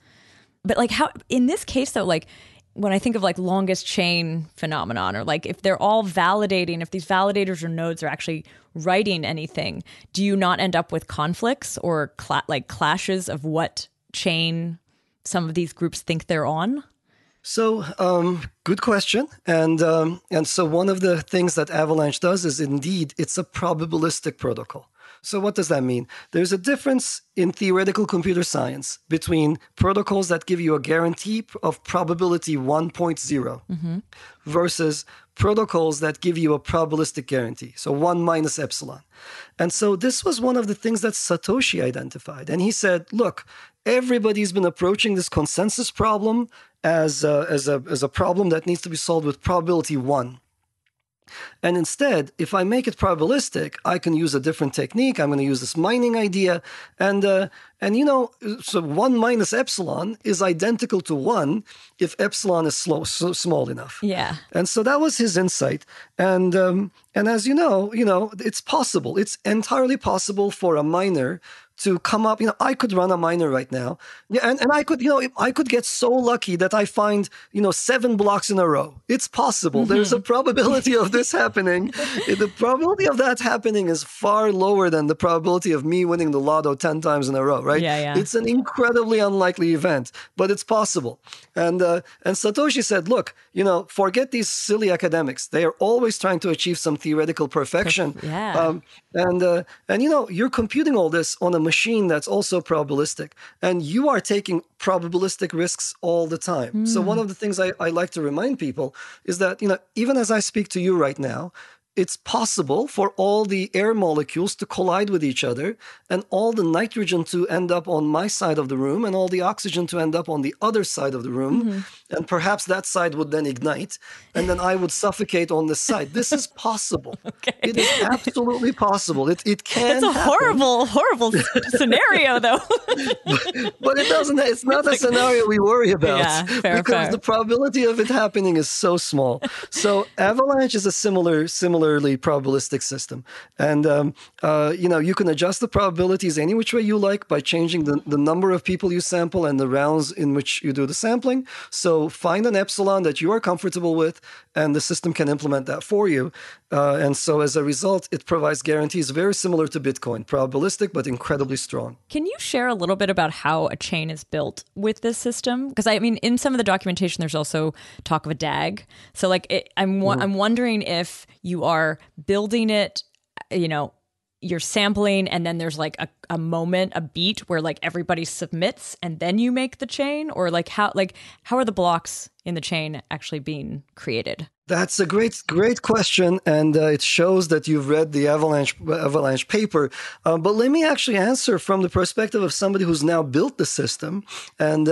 But like how in this case though, like when I think of like longest chain phenomenon, or like if they're all validating, if these validators or nodes are actually writing anything, do you not end up with conflicts or like clashes of what chain some of these groups think they're on? So, good question. And so one of the things that Avalanche does is indeed it's a probabilistic protocol. So what does that mean? There's a difference in theoretical computer science between protocols that give you a guarantee of probability 1.0 versus protocols that give you a probabilistic guarantee, so 1 minus epsilon. And so this was one of the things that Satoshi identified. And he said, look, everybody's been approaching this consensus problem as a problem that needs to be solved with probability 1. And instead, if I make it probabilistic, I can use a different technique. I'm going to use this mining idea. And so 1 minus epsilon is identical to 1 if epsilon is small enough. Yeah. And so that was his insight. And as you know, it's possible. It's entirely possible for a miner to come up, I could run a miner right now. Yeah, and I could, I could get so lucky that I find, 7 blocks in a row. It's possible. There's a probability of this happening. The probability of that happening is far lower than the probability of me winning the lotto 10 times in a row, right? Yeah. It's an incredibly unlikely event, but it's possible. And Satoshi said, look, forget these silly academics. They are always trying to achieve some theoretical perfection. Yeah. You're computing all this on a machine that's also probabilistic, and you are taking probabilistic risks all the time. So one of the things I like to remind people is that, even as I speak to you right now, it's possible for all the air molecules to collide with each other and all the nitrogen to end up on my side of the room and all the oxygen to end up on the other side of the room. And perhaps that side would then ignite and then I would suffocate on this side. This is possible. Okay. It is absolutely possible. It can It's a happen. horrible scenario though. But it's not a scenario we worry about. Yeah, fair. The probability of it happening is so small. So Avalanche is a similarly probabilistic system. And, you can adjust the probabilities any which way you like by changing the number of people you sample and the rounds in which you do the sampling. So find an epsilon that you are comfortable with, and the system can implement that for you. And so as a result, it provides guarantees very similar to Bitcoin, probabilistic, but incredibly strong. Can you share a little bit about how a chain is built with this system? Because in some of the documentation, there's also talk of a DAG. So I'm wondering if you are building it, you're sampling and then there's like a moment, a beat where like everybody submits and then you make the chain, or how are the blocks in the chain actually being created? That's a great question, and it shows that you've read the Avalanche paper. But let me actually answer from the perspective of somebody who's now built the system, and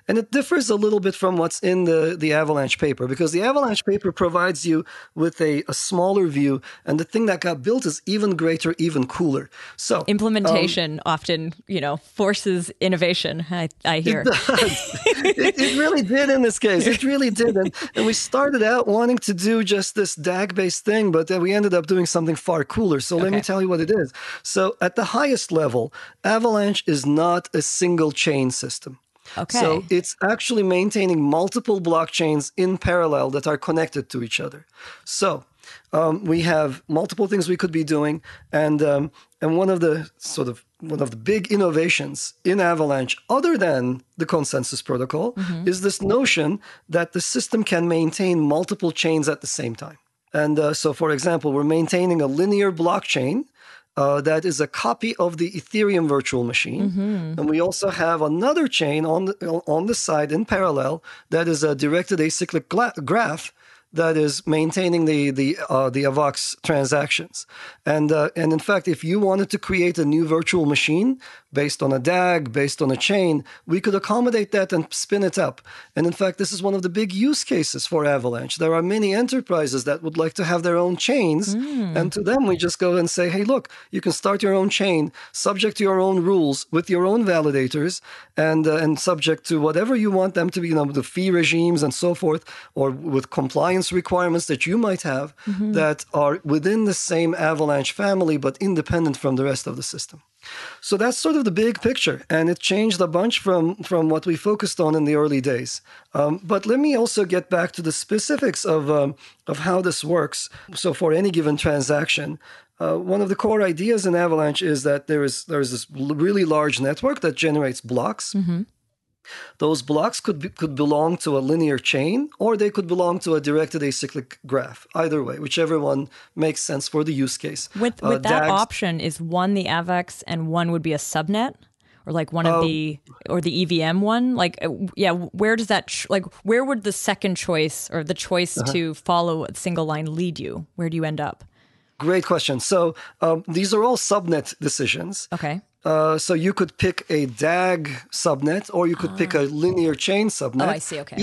it differs a little bit from what's in the Avalanche paper, because the Avalanche paper provides you with a smaller view, and the thing that got built is even greater, even cooler. So implementation often, forces innovation. I hear. It does. It really did in this case. It really did, and we started out wanting to do just this DAG-based thing, but then we ended up doing something far cooler. So let me tell you what it is. So at the highest level, Avalanche is not a single chain system. Okay. So it's actually maintaining multiple blockchains in parallel that are connected to each other. So we have multiple things we could be doing, and one of the big innovations in Avalanche, other than the consensus protocol, is this notion that the system can maintain multiple chains at the same time. And so, for example, we're maintaining a linear blockchain that is a copy of the Ethereum virtual machine. And we also have another chain on the side in parallel that is a directed acyclic graph that is maintaining the AVAX transactions. And in fact, if you wanted to create a new virtual machine based on a DAG, based on a chain, we could accommodate that and spin it up. And in fact, this is one of the big use cases for Avalanche. There are many enterprises that would like to have their own chains. And to them, we just go and say, hey, look, you can start your own chain, subject to your own rules, with your own validators, and subject to whatever you want them to be, the fee regimes and so forth, or with compliance compliance requirements that you might have that are within the same Avalanche family, but independent from the rest of the system. So that's sort of the big picture, and it changed a bunch from what we focused on in the early days. But let me also get back to the specifics of how this works. So for any given transaction, one of the core ideas in Avalanche is that there's this really large network that generates blocks. Those blocks could belong to a linear chain, or they could belong to a directed acyclic graph. Either way, whichever one makes sense for the use case. With that option, is one the AVAX and one would be a subnet, or like one of the EVM one? Like, where does that where would the second choice or the choice to follow a single line lead you? Where do you end up? Great question. So these are all subnet decisions. Okay. So you could pick a DAG subnet, or you could pick a linear chain subnet. Oh, I see. Okay.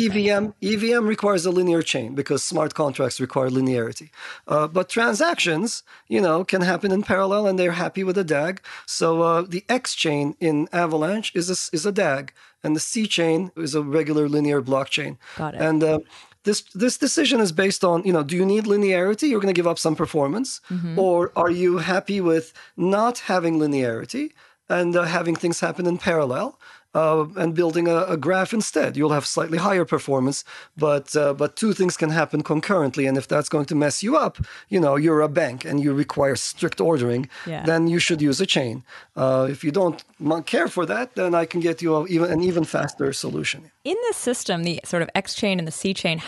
EVM requires a linear chain because smart contracts require linearity. But transactions, can happen in parallel, and they're happy with a DAG. So the X chain in Avalanche is a DAG, and the C chain is a regular linear blockchain. Got it. And this decision is based on, do you need linearity? You're going to give up some performance. Or are you happy with not having linearity and having things happen in parallel and building a graph instead? You'll have slightly higher performance, but two things can happen concurrently. And if that's going to mess you up, you're a bank and you require strict ordering, then you should use a chain. If you don't care for that, then I can get you an even faster solution. In this system, the sort of X chain and the C chain,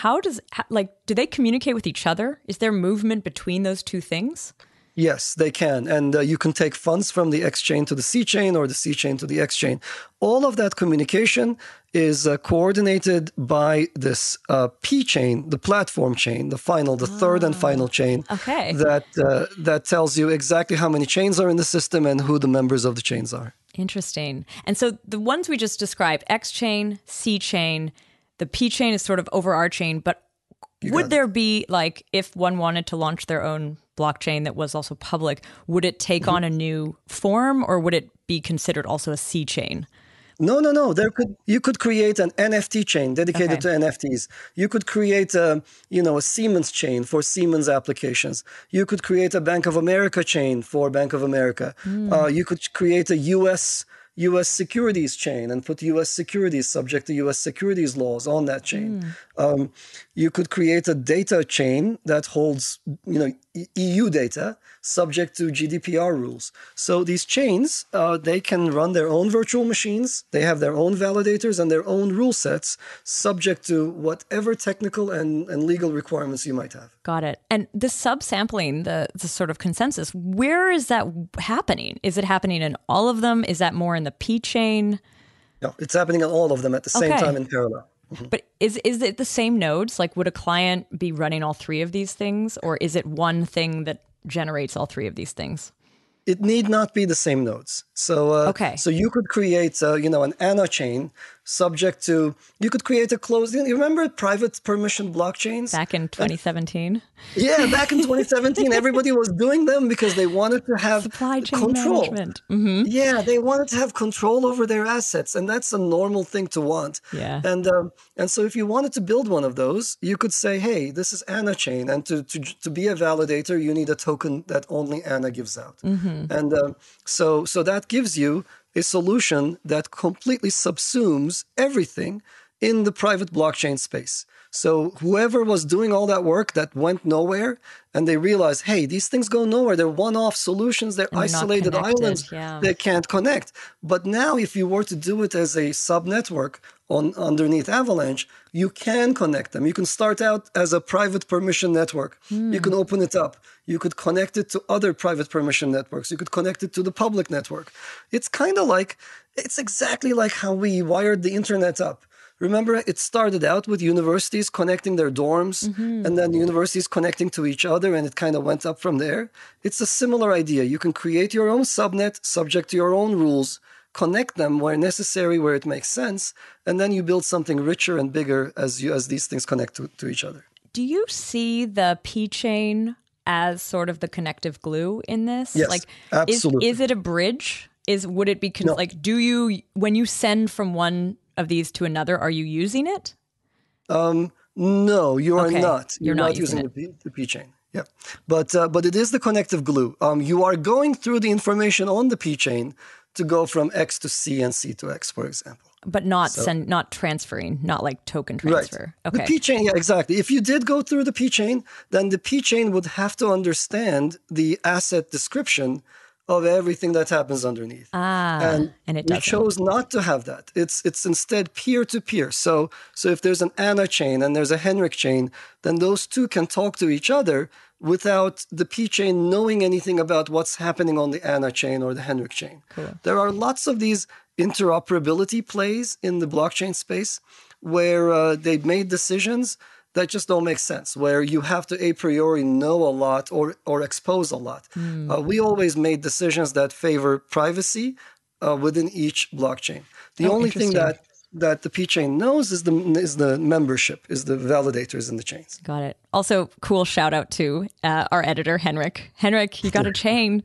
do they communicate with each other? Is there movement between those two things? Yes, they can. And you can take funds from the X chain to the C chain or the C chain to the X chain. All of that communication is coordinated by this P chain, the platform chain, the third and final chain. Okay. That tells you exactly how many chains are in the system and who the members of the chains are. Interesting. And so the ones we just described, X chain, C chain, the P chain is sort of overarching, but would there be, if one wanted to launch their own blockchain that was also public, would it take on a new form, or would it be considered also a C chain? No. You could create an NFT chain dedicated to NFTs. You could create a Siemens chain for Siemens applications. You could create a Bank of America chain for Bank of America. You could create a U.S. securities chain and put U.S. securities subject to U.S. securities laws on that chain. You could create a data chain that holds, EU data subject to GDPR rules. So these chains, they can run their own virtual machines. They have their own validators and their own rule sets subject to whatever technical and legal requirements you might have. Got it. And the subsampling, the sort of consensus, where is that happening? Is it happening in all of them? Is that more in the P chain? No, it's happening in all of them at the same time in parallel. But is it the same nodes? Like, would a client be running all three of these things, or is it one thing that generates all three of these things? It need not be the same nodes. So, so you could create, an ANA chain subject to, you could create a closed, you remember private permission blockchains? Back in 2017? Yeah, back in 2017, everybody was doing them because they wanted to have supply chain control. management. Yeah, they wanted to have control over their assets, and that's a normal thing to want. Yeah. And so if you wanted to build one of those, you could say, hey, this is ANA chain, and to be a validator, you need a token that only ANA gives out. And so that gives you a solution that completely subsumes everything in the private blockchain space. So whoever was doing all that work that went nowhere, and they realized, hey, these things go nowhere. They're one-off solutions. They're isolated islands. They can't connect. But now if you were to do it as a sub-network underneath Avalanche, you can connect them. You can start out as a private permission network. You can open it up. You could connect it to other private permission networks. You could connect it to the public network. It's exactly like how we wired the internet up. Remember, it started out with universities connecting their dorms, and then universities connecting to each other, and it kind of went up from there. It's a similar idea. You can create your own subnet subject to your own rules, connect them where necessary, where it makes sense, and then you build something richer and bigger as these things connect to each other. Do you see the P chain as sort of the connective glue in this? Yes, absolutely. Is it a bridge? Would it be No. do you, when you send from one of these to another, are you using it? No, you are Okay. not. You're not using the P chain. Yeah, but it is the connective glue. You are going through the information on the P chain to go from X to C and C to X, for example. But not transferring, not like token Right. transfer. Okay. The P chain, yeah, exactly. If you did go through the P chain, then the P chain would have to understand the asset description of everything that happens underneath. And it we doesn't. chose not to have that. It's instead peer-to-peer. So if there's an Anna chain and there's a Henrik chain, then those two can talk to each other without the P chain knowing anything about what's happening on the Anna chain or the Henrik chain. Cool. There are lots of these interoperability plays in the blockchain space where they've made decisions that just don't make sense, where you have to a priori know a lot or expose a lot. We always made decisions that favor privacy within each blockchain. The only thing that the P chain knows is the membership, is the validators in the chains. Got it. Also, cool shout out to our editor, Henrik. Henrik, you got a chain.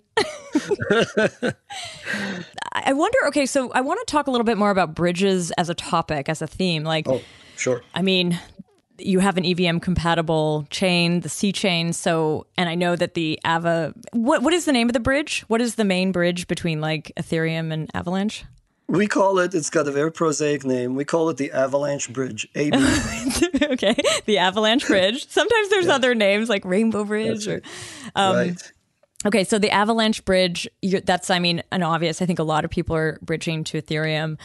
I wonder, okay, so I want to talk a little bit more about bridges as a topic, as a theme. Like, oh, sure. I mean, you have an EVM compatible chain, the C chain. So, and I know that the what is the name of the bridge? What is the main bridge between like Ethereum and Avalanche? We call it, it's got a very prosaic name. We call it the Avalanche Bridge, AB. Okay, the Avalanche Bridge. Sometimes there's other names like Rainbow Bridge. Right. Right. Okay, so the Avalanche Bridge, that's, I mean, an obvious, I think a lot of people are bridging to Ethereum.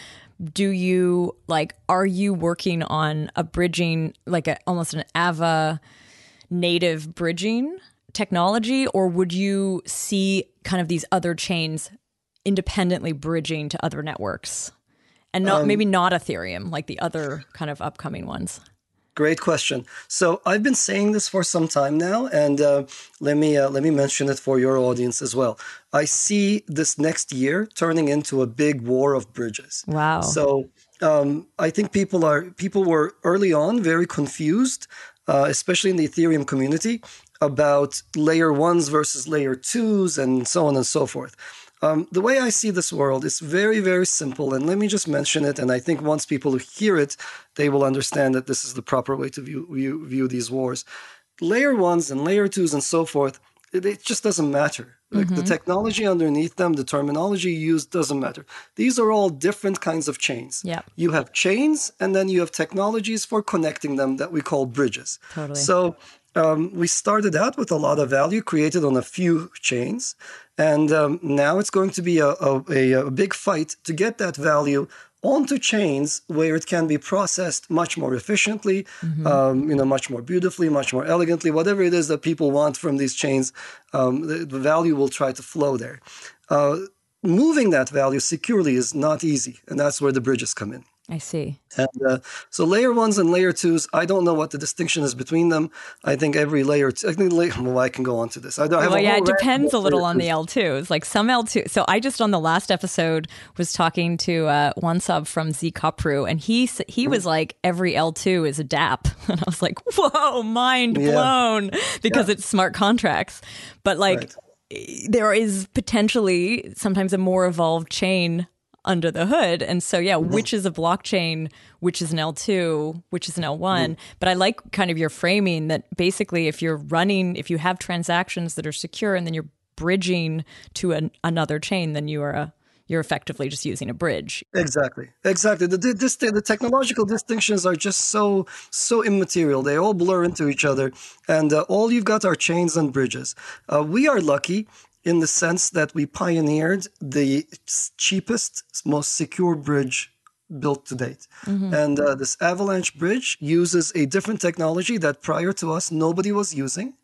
Are you working on a bridging, like almost an Ava native bridging technology, or would you see kind of these other chains independently bridging to other networks and maybe not Ethereum, like the other kind of upcoming ones? Great question. So I've been saying this for some time now, and let me mention it for your audience as well. I see this next year turning into a big war of bridges. Wow. So I think people were early on very confused, especially in the Ethereum community, about layer ones versus layer twos and so on and so forth. The way I see this world is very, very simple. And let me just mention it. And I think once people hear it, they will understand that this is the proper way to view these wars. Layer ones and layer twos and so forth, it just doesn't matter. Like the technology underneath them, the terminology used doesn't matter. These are all different kinds of chains. Yeah. You have chains, and then you have technologies for connecting them that we call bridges. Totally. So we started out with a lot of value created on a few chains. And now it's going to be a big fight to get that value onto chains where it can be processed much more efficiently, much more beautifully, much more elegantly, whatever it is that people want from these chains, the value will try to flow there. Moving that value securely is not easy, and that's where the bridges come in. I see. And so layer ones and layer twos, I don't know what the distinction is between them. I think every layer, I can go on to this. It depends a little on the L2s. Like some L2. So I just on the last episode was talking to one sub from Z Kopru, and he was like, every L2 is a DApp. And I was like, whoa, mind blown, because it's smart contracts. But like there is potentially sometimes a more evolved chain under the hood. And so, which is a blockchain, which is an L2, which is an L1. But I like kind of your framing that basically if you have transactions that are secure and then you're bridging to another chain, then you're effectively just using a bridge. Exactly. The technological distinctions are just so immaterial. They all blur into each other. And all you've got are chains and bridges. We are lucky in the sense that we pioneered the cheapest, most secure bridge built to date. And this Avalanche Bridge uses a different technology that prior to us, nobody was using.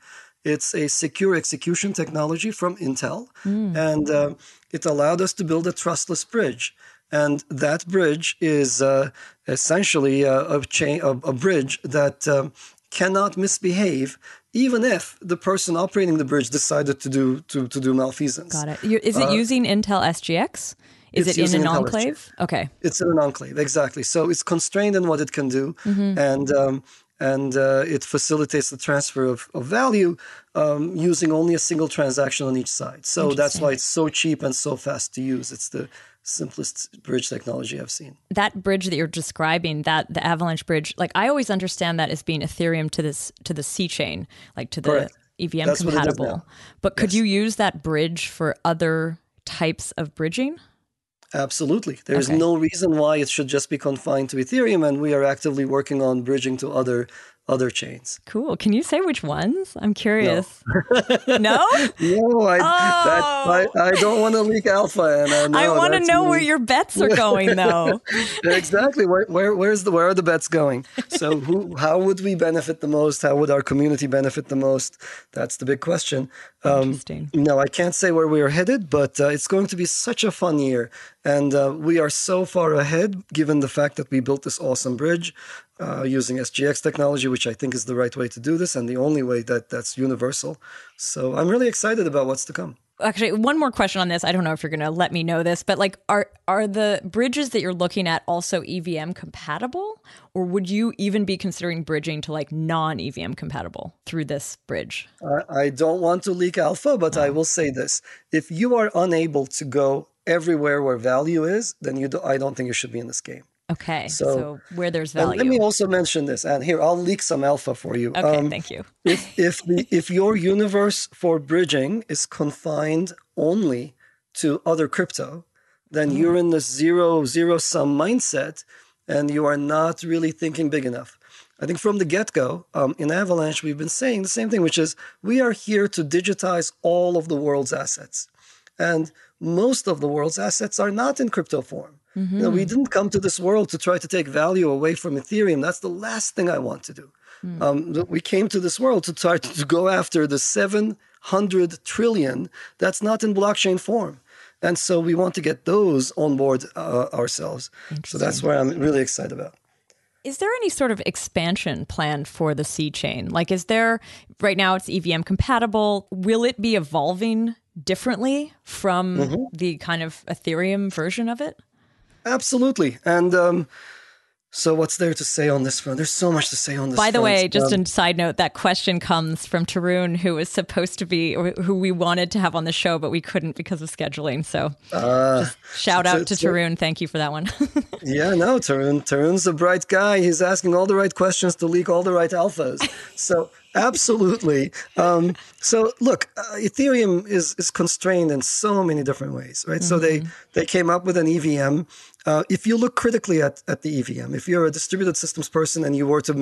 It's a secure execution technology from Intel. And it allowed us to build a trustless bridge. And that bridge is essentially a bridge that cannot misbehave, even if the person operating the bridge decided to do malfeasance. Got it. Is it using Intel SGX? Is it in an enclave? Okay. It's in an enclave, exactly. So it's constrained in what it can do. and it facilitates the transfer of value using only a single transaction on each side. So that's why it's so cheap and so fast to use. It's the simplest bridge technology I've seen. That bridge that you're describing, that the Avalanche Bridge, like I always understand that as being Ethereum to the C chain, like to the Correct. EVM That's compatible. But could you use that bridge for other types of bridging? Absolutely. There's no reason why it should just be confined to Ethereum, and we are actively working on bridging to other chains. Cool. Can you say which ones? I'm curious. No? No, I don't want to leak alpha, and I want to know where your bets are going, though. Exactly. Where are the bets going? So how would we benefit the most? How would our community benefit the most? That's the big question. Interesting. No, I can't say where we are headed, but it's going to be such a fun year. And we are so far ahead, given the fact that we built this awesome bridge using SGX technology, which I think is the right way to do this and the only way that's universal. So I'm really excited about what's to come. Actually, one more question on this. I don't know if you're going to let me know this, but like, are the bridges that you're looking at also EVM compatible, or would you even be considering bridging to like non-EVM compatible through this bridge? I don't want to leak alpha, but I will say this: if you are unable to go everywhere where value is, then I don't think you should be in this game. Okay, so where there's value. Let me also mention this, and here I'll leak some alpha for you. Okay, thank you. If your universe for bridging is confined only to other crypto, then you're in the zero sum mindset, and you are not really thinking big enough. I think from the get-go, in Avalanche, we've been saying the same thing, which is we are here to digitize all of the world's assets. And most of the world's assets are not in crypto form. Mm-hmm. You know, we didn't come to this world to try to take value away from Ethereum. That's the last thing I want to do. We came to this world to try to go after the 700 trillion that's not in blockchain form. And so we want to get those on board ourselves. So that's what I'm really excited about. Is there any sort of expansion planned for the C chain? Like, is there, right now it's EVM compatible. Will it be evolving differently from the kind of Ethereum version of it? Absolutely. And so what's there to say on this front? There's so much to say on this front. By the way, just a side note, that question comes from Tarun, who was supposed to be, or who we wanted to have on the show, but we couldn't because of scheduling. So just shout out to Tarun. Thank you for that one. Yeah, no, Tarun's a bright guy. He's asking all the right questions to leak all the right alphas. So absolutely. So look, Ethereum is constrained in so many different ways, right? So they came up with an EVM. If you look critically at the EVM, if you're a distributed systems person and you were to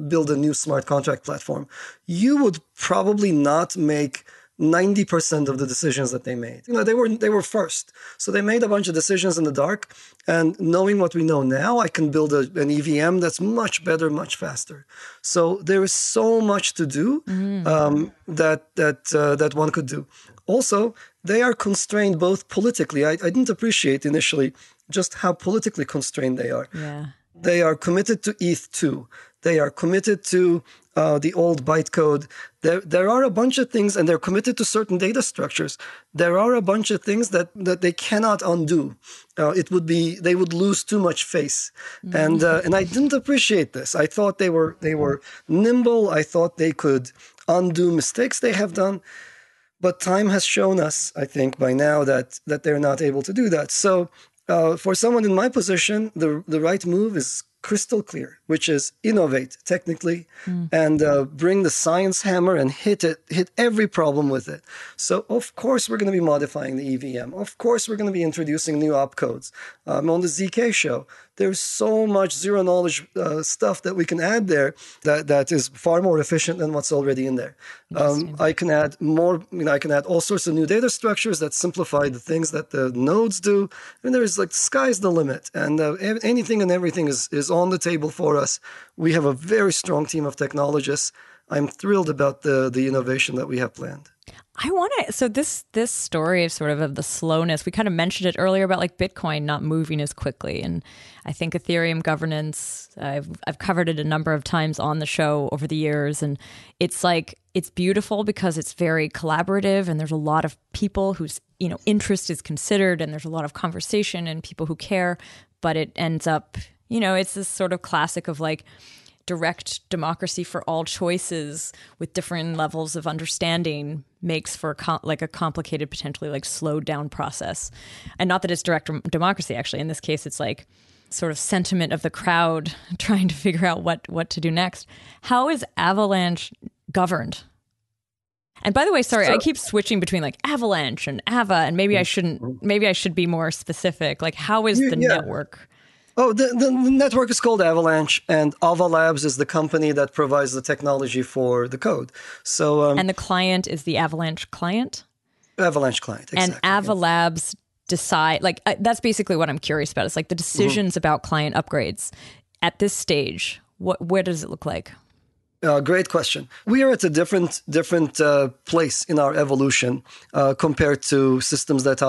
build a new smart contract platform, you would probably not make 90% of the decisions that they made. You know, they were first. So they made a bunch of decisions in the dark. And knowing what we know now, I can build an EVM that's much better, much faster. So there is so much to do that one could do. Also, they are constrained both politically. I didn't appreciate initially just how politically constrained they are. Yeah. They are committed to ETH2. They are committed to the old bytecode. There are a bunch of things, and they're committed to certain data structures. There are a bunch of things that they cannot undo. They would lose too much face. And I didn't appreciate this. I thought they were nimble. I thought they could undo mistakes they have done. But time has shown us, I think, by now that they're not able to do that. So for someone in my position, the right move is crystal clear, which is innovate technically and bring the science hammer and hit every problem with it. So of course we're going to be modifying the EVM. Of course we're going to be introducing new opcodes. On the ZK show, there's so much zero knowledge stuff that we can add there that is far more efficient than what's already in there. I can add more, I can add all sorts of new data structures that simplify the things that the nodes do. I mean, there's like, sky's the limit, and anything and everything is on the table for us. We have a very strong team of technologists. I'm thrilled about the innovation that we have planned. I want to, so this story of the slowness, we kind of mentioned it earlier about like Bitcoin not moving as quickly. And I think Ethereum governance, I've covered it a number of times on the show over the years. And it's like, it's beautiful because it's very collaborative and there's a lot of people whose, interest is considered and there's a lot of conversation and people who care, but it ends up, it's this sort of classic of like, direct democracy for all choices with different levels of understanding makes for a complicated, potentially like slowed down process. And not that it's direct democracy, actually. In this case, it's like sort of sentiment of the crowd trying to figure out what to do next. How is Avalanche governed? And by the way, sorry, I keep switching between like Avalanche and Ava, and maybe I should be more specific. Like, how is the network? Oh, the network is called Avalanche, and Ava Labs is the company that provides the technology for the code. So, and the client is the Avalanche client? Avalanche client, exactly. And Ava Labs decide, like, that's basically what I'm curious about. It's like the decisions about client upgrades at this stage. Where does it look like? Great question. We are at a different place in our evolution compared to systems that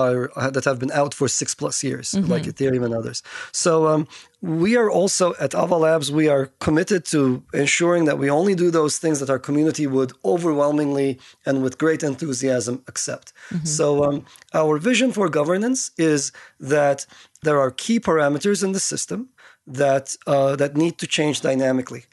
have been out for 6+ years, like Ethereum and others. So we are also at Ava Labs. We are committed to ensuring that we only do those things that our community would overwhelmingly and with great enthusiasm accept. So our vision for governance is that there are key parameters in the system that need to change dynamically.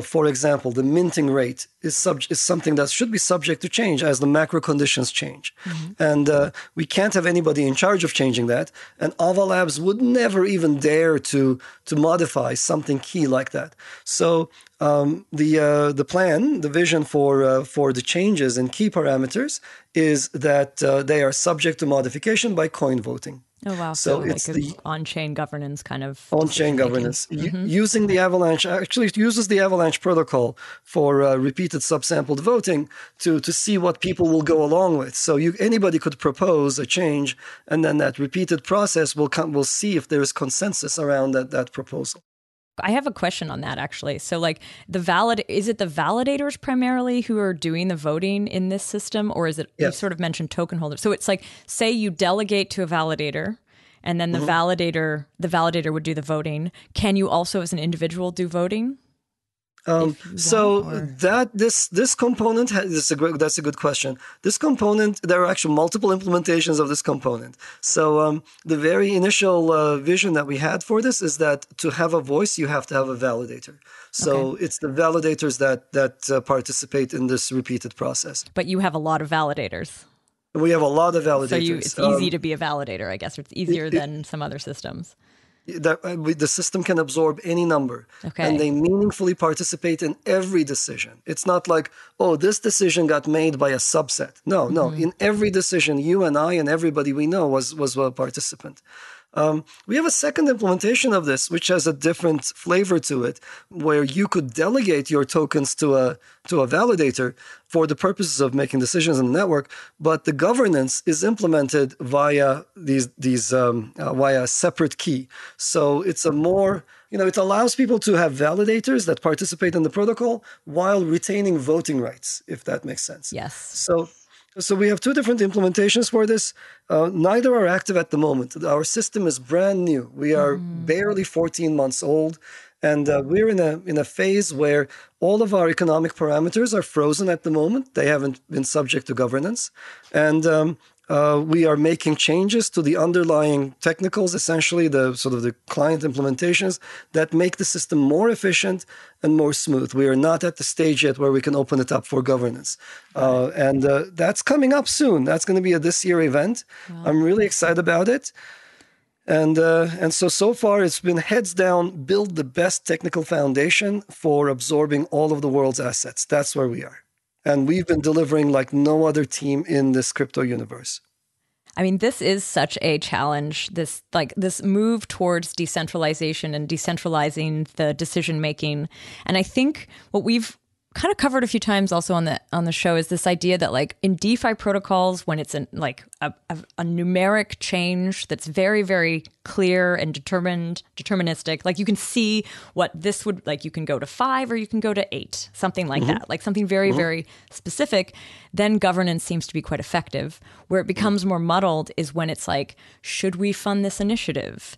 For example, the minting rate is something that should be subject to change as the macro conditions change. And we can't have anybody in charge of changing that. And Ava Labs would never even dare to modify something key like that. So the plan, the vision for the changes in key parameters is that they are subject to modification by coin voting. Oh, wow. So it's it's like the on-chain governance kind of on-chain governance. Using the Avalanche, actually it uses the Avalanche protocol for repeated subsampled voting to see what people will go along with. So anybody could propose a change, and then that repeated process will see if there is consensus around that proposal. I have a question on that, actually. So like is it the validators primarily who are doing the voting in this system, or is it, you sort of mentioned token holders. So it's like, say you delegate to a validator and then the validator would do the voting. Can you also as an individual do voting? This component that's a good question. This component, there are actually multiple implementations of this component. So the very initial vision that we had for this is that to have a voice, you have to have a validator. So it's the validators that participate in this repeated process. But you have a lot of validators. We have a lot of validators. So it's easy to be a validator, I guess, or it's easier than some other systems. The system can absorb any number, and they meaningfully participate in every decision. It's not like, oh, this decision got made by a subset. No. In every decision, you and I and everybody we know was a participant. We have a second implementation of this, which has a different flavor to it, where you could delegate your tokens to a validator for the purposes of making decisions in the network, but the governance is implemented via via a separate key. So it's a more, it allows people to have validators that participate in the protocol while retaining voting rights, if that makes sense. Yes. So we have two different implementations for this. Neither are active at the moment. Our system is brand new. We are barely 14 months old, and we're in a phase where all of our economic parameters are frozen at the moment. They haven't been subject to governance, and we are making changes to the underlying technicals, essentially the sort of the client implementations that make the system more efficient and more smooth. We are not at the stage yet where we can open it up for governance. And that's coming up soon. That's going to be a this year event. Wow. I'm really excited about it. And so far it's been heads down, build the best technical foundation for absorbing all of the world's assets. That's where we are. And we've been delivering like no other team in this crypto universe. I mean, this is such a challenge, this move towards decentralization and decentralizing the decision making. And I think what we've kind of covered a few times also on the show is this idea that like in DeFi protocols, when it's a numeric change that's very, very clear and deterministic, like you can see what this would, like you can go to 5 or you can go to 8, something like that, like something very, very specific, then governance seems to be quite effective. Where it becomes more muddled is when it's like, should we fund this initiative?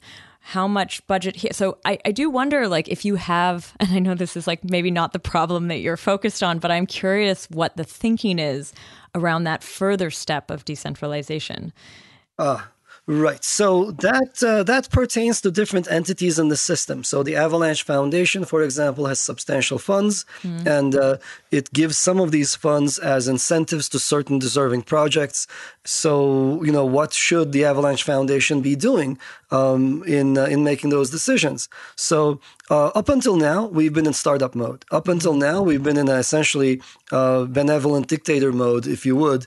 How much budget here? So I do wonder, like, if you have, and I know this is like maybe not the problem that you're focused on, but I'm curious what the thinking is around that further step of decentralization. Right. So that pertains to different entities in the system. So the Avalanche Foundation, for example, has substantial funds, and it gives some of these funds as incentives to certain deserving projects. So, what should the Avalanche Foundation be doing in making those decisions? So up until now, we've been in startup mode. Up until now, we've been in essentially benevolent dictator mode, if you would,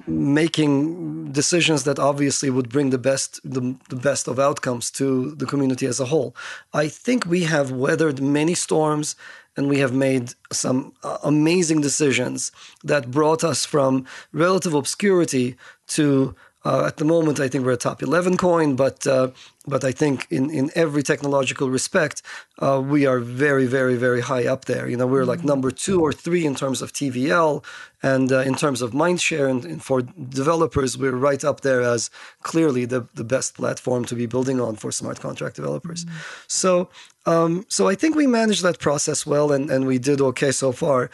making decisions that obviously would bring the best of outcomes to the community as a whole. I think we have weathered many storms, and we have made some amazing decisions that brought us from relative obscurity to, at the moment, I think we're a top 11 coin, but I think in every technological respect, we are very, very, very high up there. We're like number 2 or 3 in terms of TVL, and in terms of mindshare, and for developers, we're right up there as clearly the best platform to be building on for smart contract developers. So I think we managed that process well, and we did okay so far.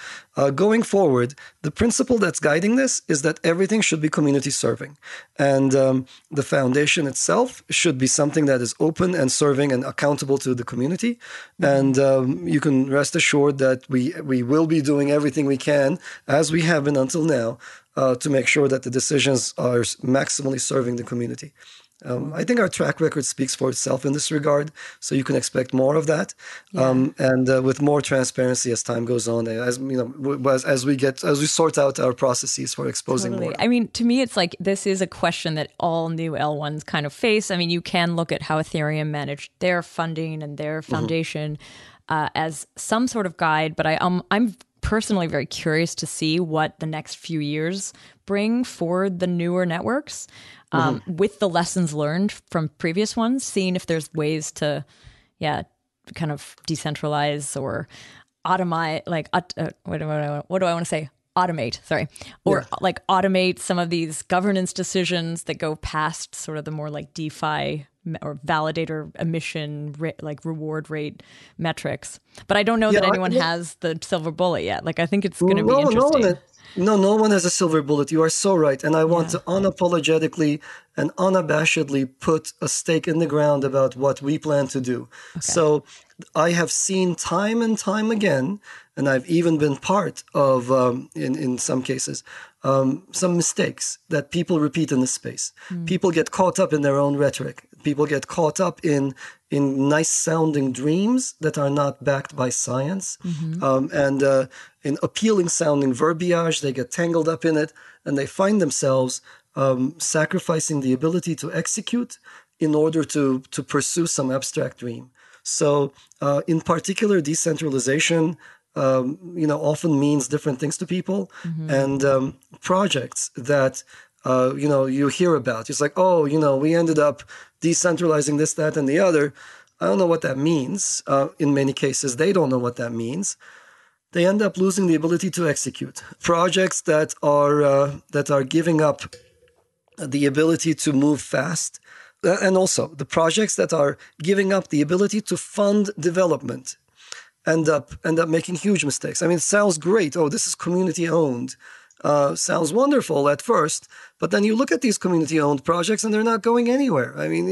Going forward, the principle that's guiding this is that everything should be community serving, and the foundation itself should be something that is open and serving and accountable to the community. And you can rest assured that we will be doing everything we can, as we have been until now, to make sure that the decisions are maximally serving the community. I think our track record speaks for itself in this regard, so you can expect more of that, and with more transparency as time goes on, as we sort out our processes for exposing more. I mean, to me, it's like this is a question that all new L1s kind of face. I mean, you can look at how Ethereum managed their funding and their foundation as some sort of guide, but I'm personally very curious to see what the next few years bring for the newer networks. With the lessons learned from previous ones, seeing if there's ways to, kind of decentralize or automate, what do I want to say? Automate, sorry. Or like automate some of these governance decisions that go past sort of the more like DeFi or validator emission reward rate metrics. But I don't know that anyone has the silver bullet yet. Like, I think it's going to be interesting. No one has a silver bullet. You are so right. And I want to unapologetically and unabashedly put a stake in the ground about what we plan to do. Okay. So I have seen time and time again, and I've even been part of, in some cases, some mistakes that people repeat in this space. People get caught up in their own rhetoric. People get caught up in nice-sounding dreams that are not backed by science, and in appealing-sounding verbiage. They get tangled up in it, and they find themselves sacrificing the ability to execute in order to pursue some abstract dream. So, in particular, decentralization, often means different things to people, and projects that you hear about. It's like, we ended up decentralizing this, that, and the other. I don't know what that means. In many cases, they don't know what that means. They end up losing the ability to execute. Projects that are giving up the ability to move fast, and also the projects that are giving up the ability to fund development end up making huge mistakes. I mean, it sounds great. Oh, this is community owned. Sounds wonderful at first, but then you look at these community-owned projects and they're not going anywhere. I mean,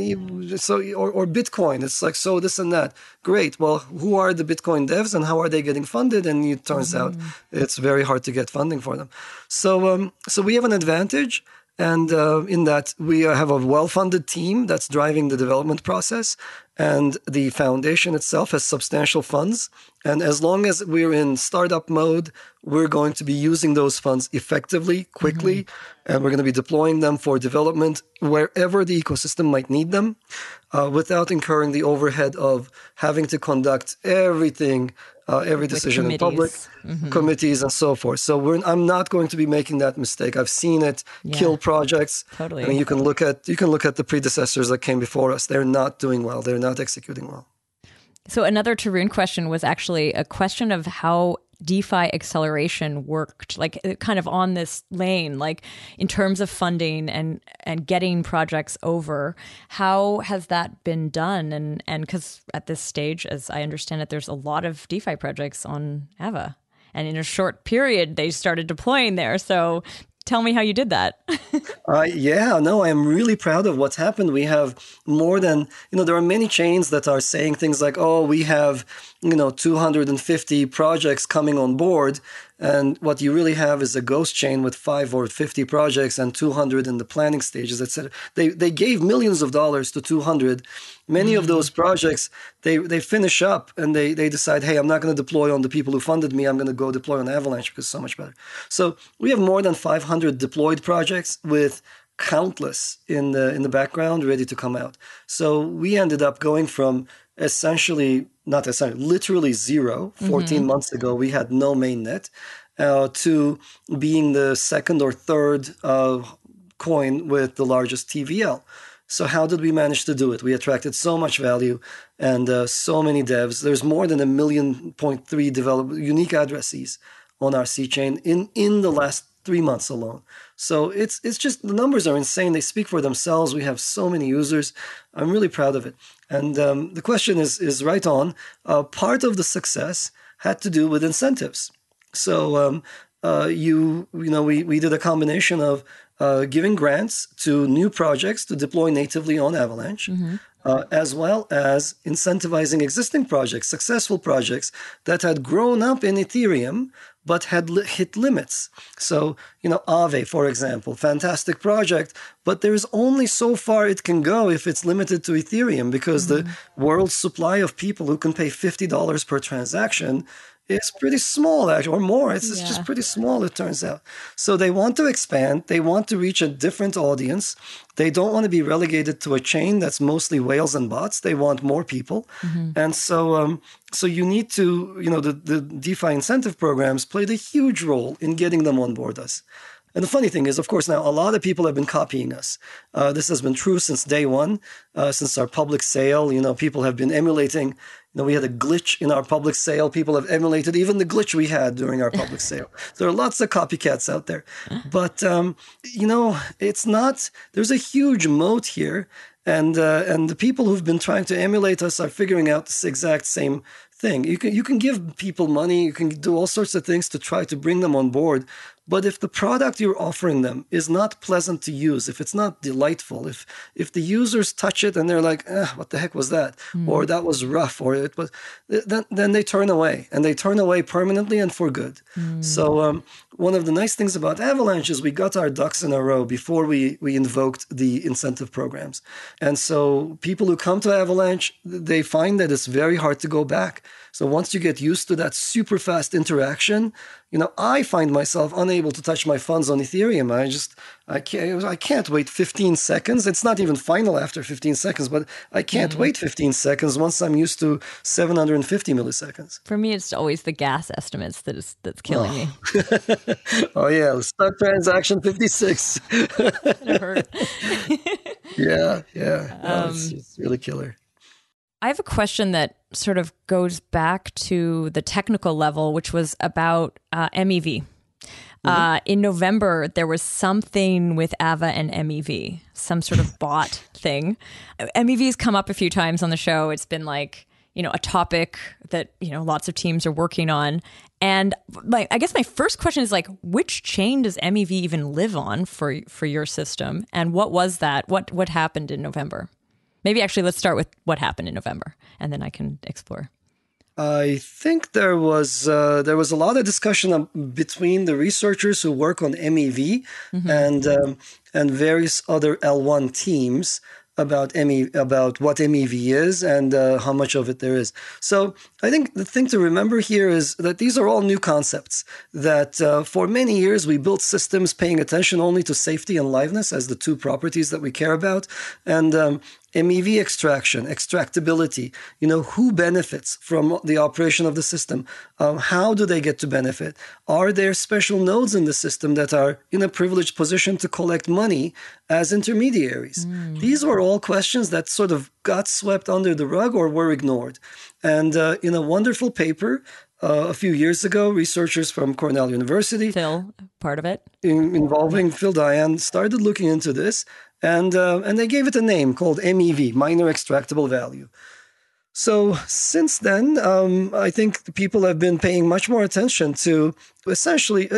or Bitcoin, it's like, so this and that. Great. Well, who are the Bitcoin devs and how are they getting funded? And it turns out it's very hard to get funding for them. So we have an advantage, and in that we have a well-funded team that's driving the development process, and the foundation itself has substantial funds. And as long as we're in startup mode, we're going to be using those funds effectively, quickly, and we're going to be deploying them for development wherever the ecosystem might need them, without incurring the overhead of having to conduct everything, every decision in public, committees and so forth. So I'm not going to be making that mistake. I've seen it kill projects. Totally. I mean, you can look at the predecessors that came before us. They're not doing well. They're not executing well. So another Tarun question was actually a question of how DeFi acceleration worked, like kind of on this lane, like in terms of funding and getting projects over. How has that been done? And because at this stage, as I understand it, there's a lot of DeFi projects on Ava. And in a short period, they started deploying there. So tell me how you did that. Yeah, no, I'm really proud of what's happened. We have more than, there are many chains that are saying things like, oh, we have, 250 projects coming on board. And what you really have is a ghost chain with 5 or 50 projects and 200 in the planning stages, etc. They gave millions of dollars to 200. Many of those projects, they finish up and they decide, hey, I'm not going to deploy on the people who funded me. I'm going to go deploy on Avalanche because it's so much better. So we have more than 500 deployed projects with countless in the background ready to come out. So we ended up going from literally zero. 14 months ago, we had no mainnet, to being the second or third coin with the largest TVL. So how did we manage to do it? We attracted so much value and so many devs. There's more than 1.3 million unique addressees on our C chain in the last 3 months alone. So it's just, the numbers are insane. They speak for themselves. We have so many users. I'm really proud of it. And the question is right on. Part of the success had to do with incentives. So we did a combination of giving grants to new projects to deploy natively on Avalanche, as well as incentivizing existing projects, successful projects that had grown up in Ethereum but had hit limits. So, Aave, for example, fantastic project, but there's only so far it can go if it's limited to Ethereum, because the world's supply of people who can pay $50 per transaction is pretty small, actually, or more. It's just pretty small, it turns out. So they want to expand. They want to reach a different audience. They don't want to be relegated to a chain that's mostly whales and bots. They want more people. And so you need to, the DeFi incentive programs played a huge role in getting them on board us. And the funny thing is, of course, now a lot of people have been copying us. This has been true since day one, since our public sale. People have been emulating. We had a glitch in our public sale. People have emulated even the glitch we had during our public sale. There are lots of copycats out there. But, it's not, there's a huge moat here. And the people who've been trying to emulate us are figuring out this exact same thing. You can give people money. You can do all sorts of things to try to bring them on board. But if the product you're offering them is not pleasant to use, if it's not delightful, if the users touch it and they're like, what the heck was that? Or that was rough, or it was, then they turn away, and they turn away permanently and for good. So one of the nice things about Avalanche is we got our ducks in a row before we invoked the incentive programs. And so people who come to Avalanche, they find that it's very hard to go back. So once you get used to that super fast interaction, I find myself unable to touch my funds on Ethereum. I can't wait 15 seconds. It's not even final after 15 seconds, but I can't wait 15 seconds once I'm used to 750 milliseconds. For me, it's always the gas estimates that's killing me. Oh yeah, let's start transaction 56. It hurt. Yeah. It's really killer. I have a question that sort of goes back to the technical level, which was about MEV. In November, there was something with Ava and MEV, some sort of bot thing. MEV's come up a few times on the show. It's been like, a topic that, lots of teams are working on. And I guess my first question is which chain does MEV even live on for your system? And what was that? What happened in November? Maybe actually let's start with what happened in November, and then I can explore. I think there was a lot of discussion between the researchers who work on MEV and various other L1 teams about what MEV is and how much of it there is. So I think the thing to remember here is that these are all new concepts, that for many years we built systems paying attention only to safety and liveness as the two properties that we care about. And MEV extraction, extractability, who benefits from the operation of the system? How do they get to benefit? Are there special nodes in the system that are in a privileged position to collect money as intermediaries? These were all questions that sort of got swept under the rug or were ignored. And in a wonderful paper a few years ago, researchers from Cornell University, Phil, part of it, involving Phil Diane, started looking into this. And they gave it a name called MEV, minor extractable value. So since then, I think people have been paying much more attention to essentially,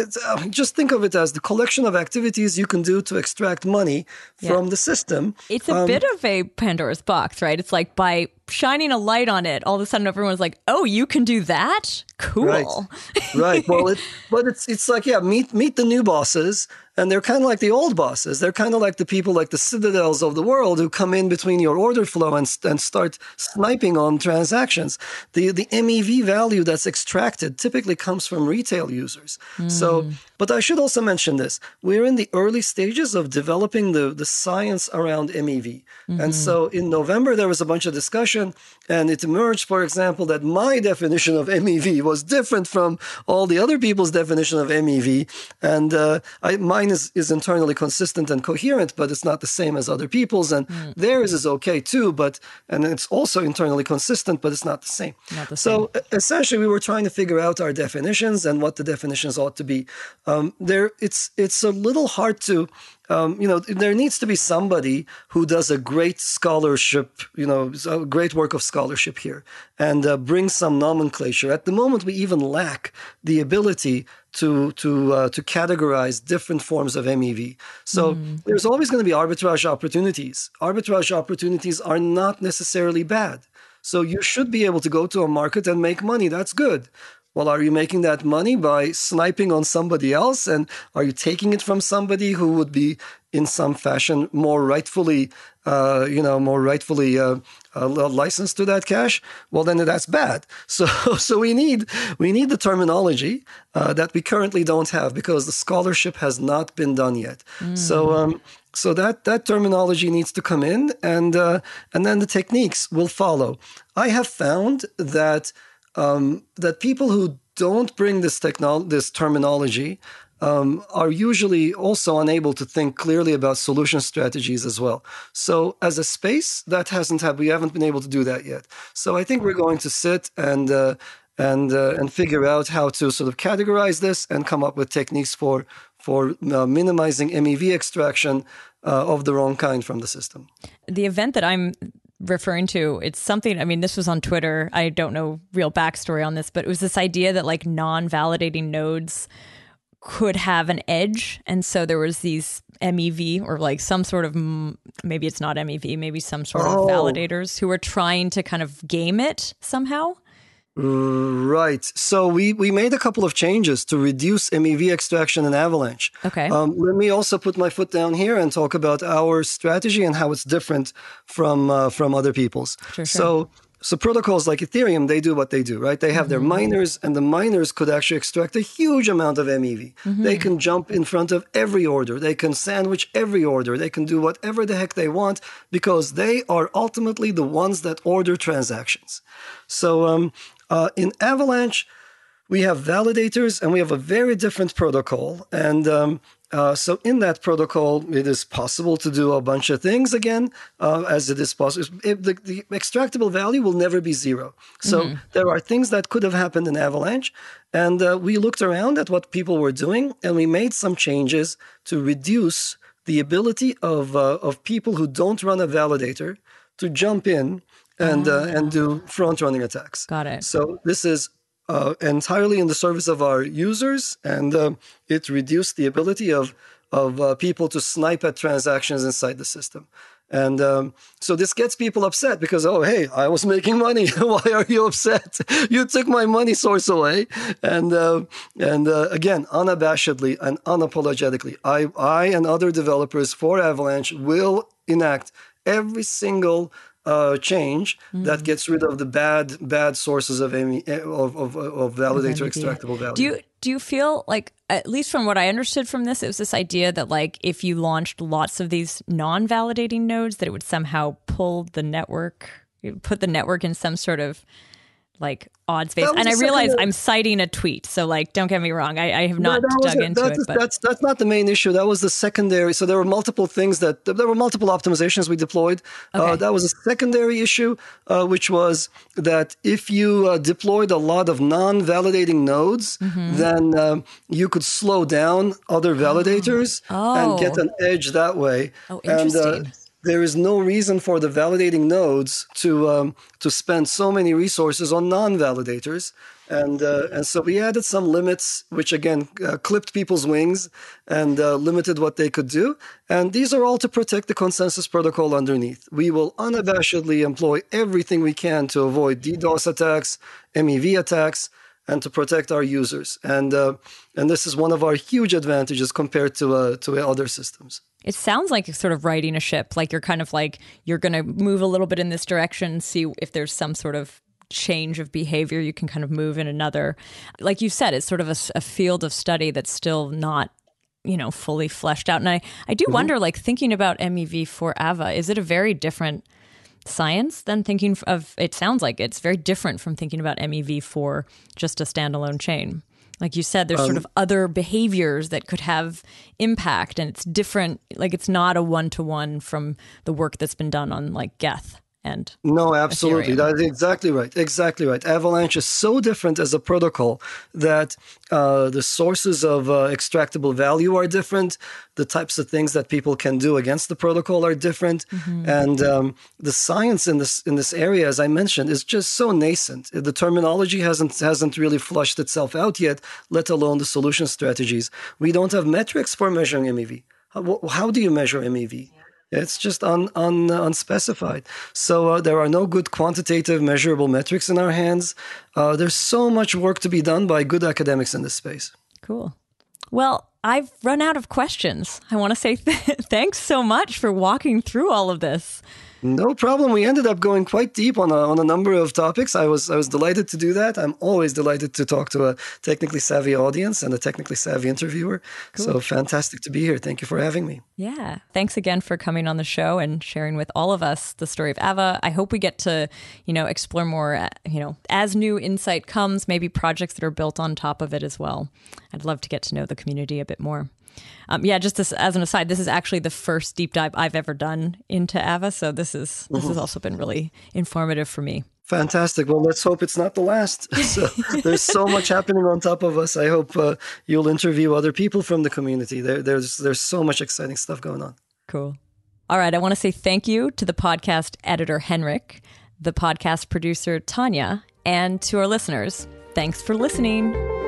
just think of it as the collection of activities you can do to extract money from the system. It's a bit of a Pandora's box, right? It's like by shining a light on it, all of a sudden everyone's like, oh, you can do that? Cool. Right. Well, it's like, meet the new bosses. And they're kind of like the old bosses. They're kind of like the people like the citadels of the world who come in between your order flow and start sniping on transactions. The MEV value that's extracted typically comes from retail users. So, but I should also mention this. We're in the early stages of developing the science around MEV. And so in November, there was a bunch of discussion, and it emerged, for example, that my definition of MEV was different from all the other people's definition of MEV. And mine is internally consistent and coherent, but it's not the same as other people's. And theirs is okay too, and it's also internally consistent, but it's not the same. So essentially, we were trying to figure out our definitions and what the definitions ought to be. It's a little hard to. There needs to be somebody who does a great scholarship, a great work of scholarship here and brings some nomenclature. At the moment, we even lack the ability to categorize different forms of MEV. So there's always going to be arbitrage opportunities. Arbitrage opportunities are not necessarily bad. So you should be able to go to a market and make money. That's good. Well, are you making that money by sniping on somebody else? And are you taking it from somebody who would be in some fashion more rightfully licensed to that cash? Well, then that's bad. So we need the terminology that we currently don't have because the scholarship has not been done yet. So that terminology needs to come in, and then the techniques will follow. I have found that people who don't bring this terminology are usually also unable to think clearly about solution strategies as well. So as a space, we haven't been able to do that yet. So I think we're going to sit and figure out how to sort of categorize this and come up with techniques for minimizing MEV extraction of the wrong kind from the system. The event that I'm referring to, it's something, this was on Twitter. I don't know real backstory on this, but it was this idea that like non-validating nodes could have an edge. And so there was these MEV or like some sort of, maybe it's not MEV, maybe some sort of validators who were trying to kind of game it somehow. Right. So we made a couple of changes to reduce MEV extraction in Avalanche. Okay. Let me also put my foot down here and talk about our strategy and how it's different from other people's. Sure. So protocols like Ethereum, they do what they do, right? They have their miners, and the miners could actually extract a huge amount of MEV. They can jump in front of every order. They can sandwich every order. They can do whatever the heck they want because they are ultimately the ones that order transactions. So in Avalanche, we have validators, and we have a very different protocol. And so in that protocol, it is possible to do a bunch of things again, as it is possible. The extractable value will never be zero. So there are things that could have happened in Avalanche. And we looked around at what people were doing, and we made some changes to reduce the ability of people who don't run a validator to jump in and do front-running attacks. Got it. So this is entirely in the service of our users, and it reduced the ability of people to snipe at transactions inside the system. And so this gets people upset because, oh, hey, I was making money. Why are you upset? You took my money source away. And again, unabashedly and unapologetically, I and other developers for Avalanche will enact every single change that gets rid of the bad sources of validator extractable value. Do you feel like, at least from what I understood from this, it was this idea that like if you launched lots of these non-validating nodes, that it would somehow pull the network, put the network in some sort of like odd space. And I realize I'm citing a tweet, so like don't get me wrong, I have not dug into it. But that's not the main issue. That was the secondary. So there were multiple things there were multiple optimizations we deployed. Okay. That was a secondary issue, which was that if you deployed a lot of non-validating nodes, then you could slow down other validators and get an edge that way. Oh, interesting. there is no reason for the validating nodes to spend so many resources on non-validators. And so we added some limits, which again clipped people's wings and limited what they could do. And these are all to protect the consensus protocol underneath. We will unabashedly employ everything we can to avoid DDoS attacks, MEV attacks, and to protect our users. And this is one of our huge advantages compared to other systems. It sounds like sort of riding a ship, like you're kind of like, you're going to move a little bit in this direction, see if there's some sort of change of behavior, you can kind of move in another. Like you said, it's sort of a field of study that's still not, fully fleshed out. And I do wonder, like thinking about MEV for Ava, is it a very different science than thinking of, it sounds like it's very different from thinking about MEV for just a standalone chain. Like you said, there's sort of other behaviors that could have impact, and it's different. Like it's not a one-to-one from the work that's been done on like Geth. And no, absolutely. Ethereum. That's exactly right. Exactly right. Avalanche is so different as a protocol that the sources of extractable value are different. The types of things that people can do against the protocol are different. And the science in this area, as I mentioned, is just so nascent. The terminology hasn't really flushed itself out yet, let alone the solution strategies. We don't have metrics for measuring MEV. How do you measure MEV? It's just unspecified. So there are no good quantitative measurable metrics in our hands. There's so much work to be done by good academics in this space. Cool. Well, I've run out of questions. I want to say thanks so much for walking through all of this. No problem. We ended up going quite deep on a number of topics. I was delighted to do that. I'm always delighted to talk to a technically savvy audience and a technically savvy interviewer. Cool. So fantastic to be here. Thank you for having me. Yeah. Thanks again for coming on the show and sharing with all of us the story of Ava. I hope we get to, explore more, as new insight comes, maybe projects that are built on top of it as well. I'd love to get to know the community a bit more. Just as an aside, this is actually the first deep dive I've ever done into Ava, so this has also been really informative for me. Fantastic. Well, let's hope it's not the last. So there's so much happening on top of us. I hope you'll interview other people from the community. There's so much exciting stuff going on. Cool. All right. I want to say thank you to the podcast editor, Henrik, the podcast producer, Tanya, and to our listeners. Thanks for listening.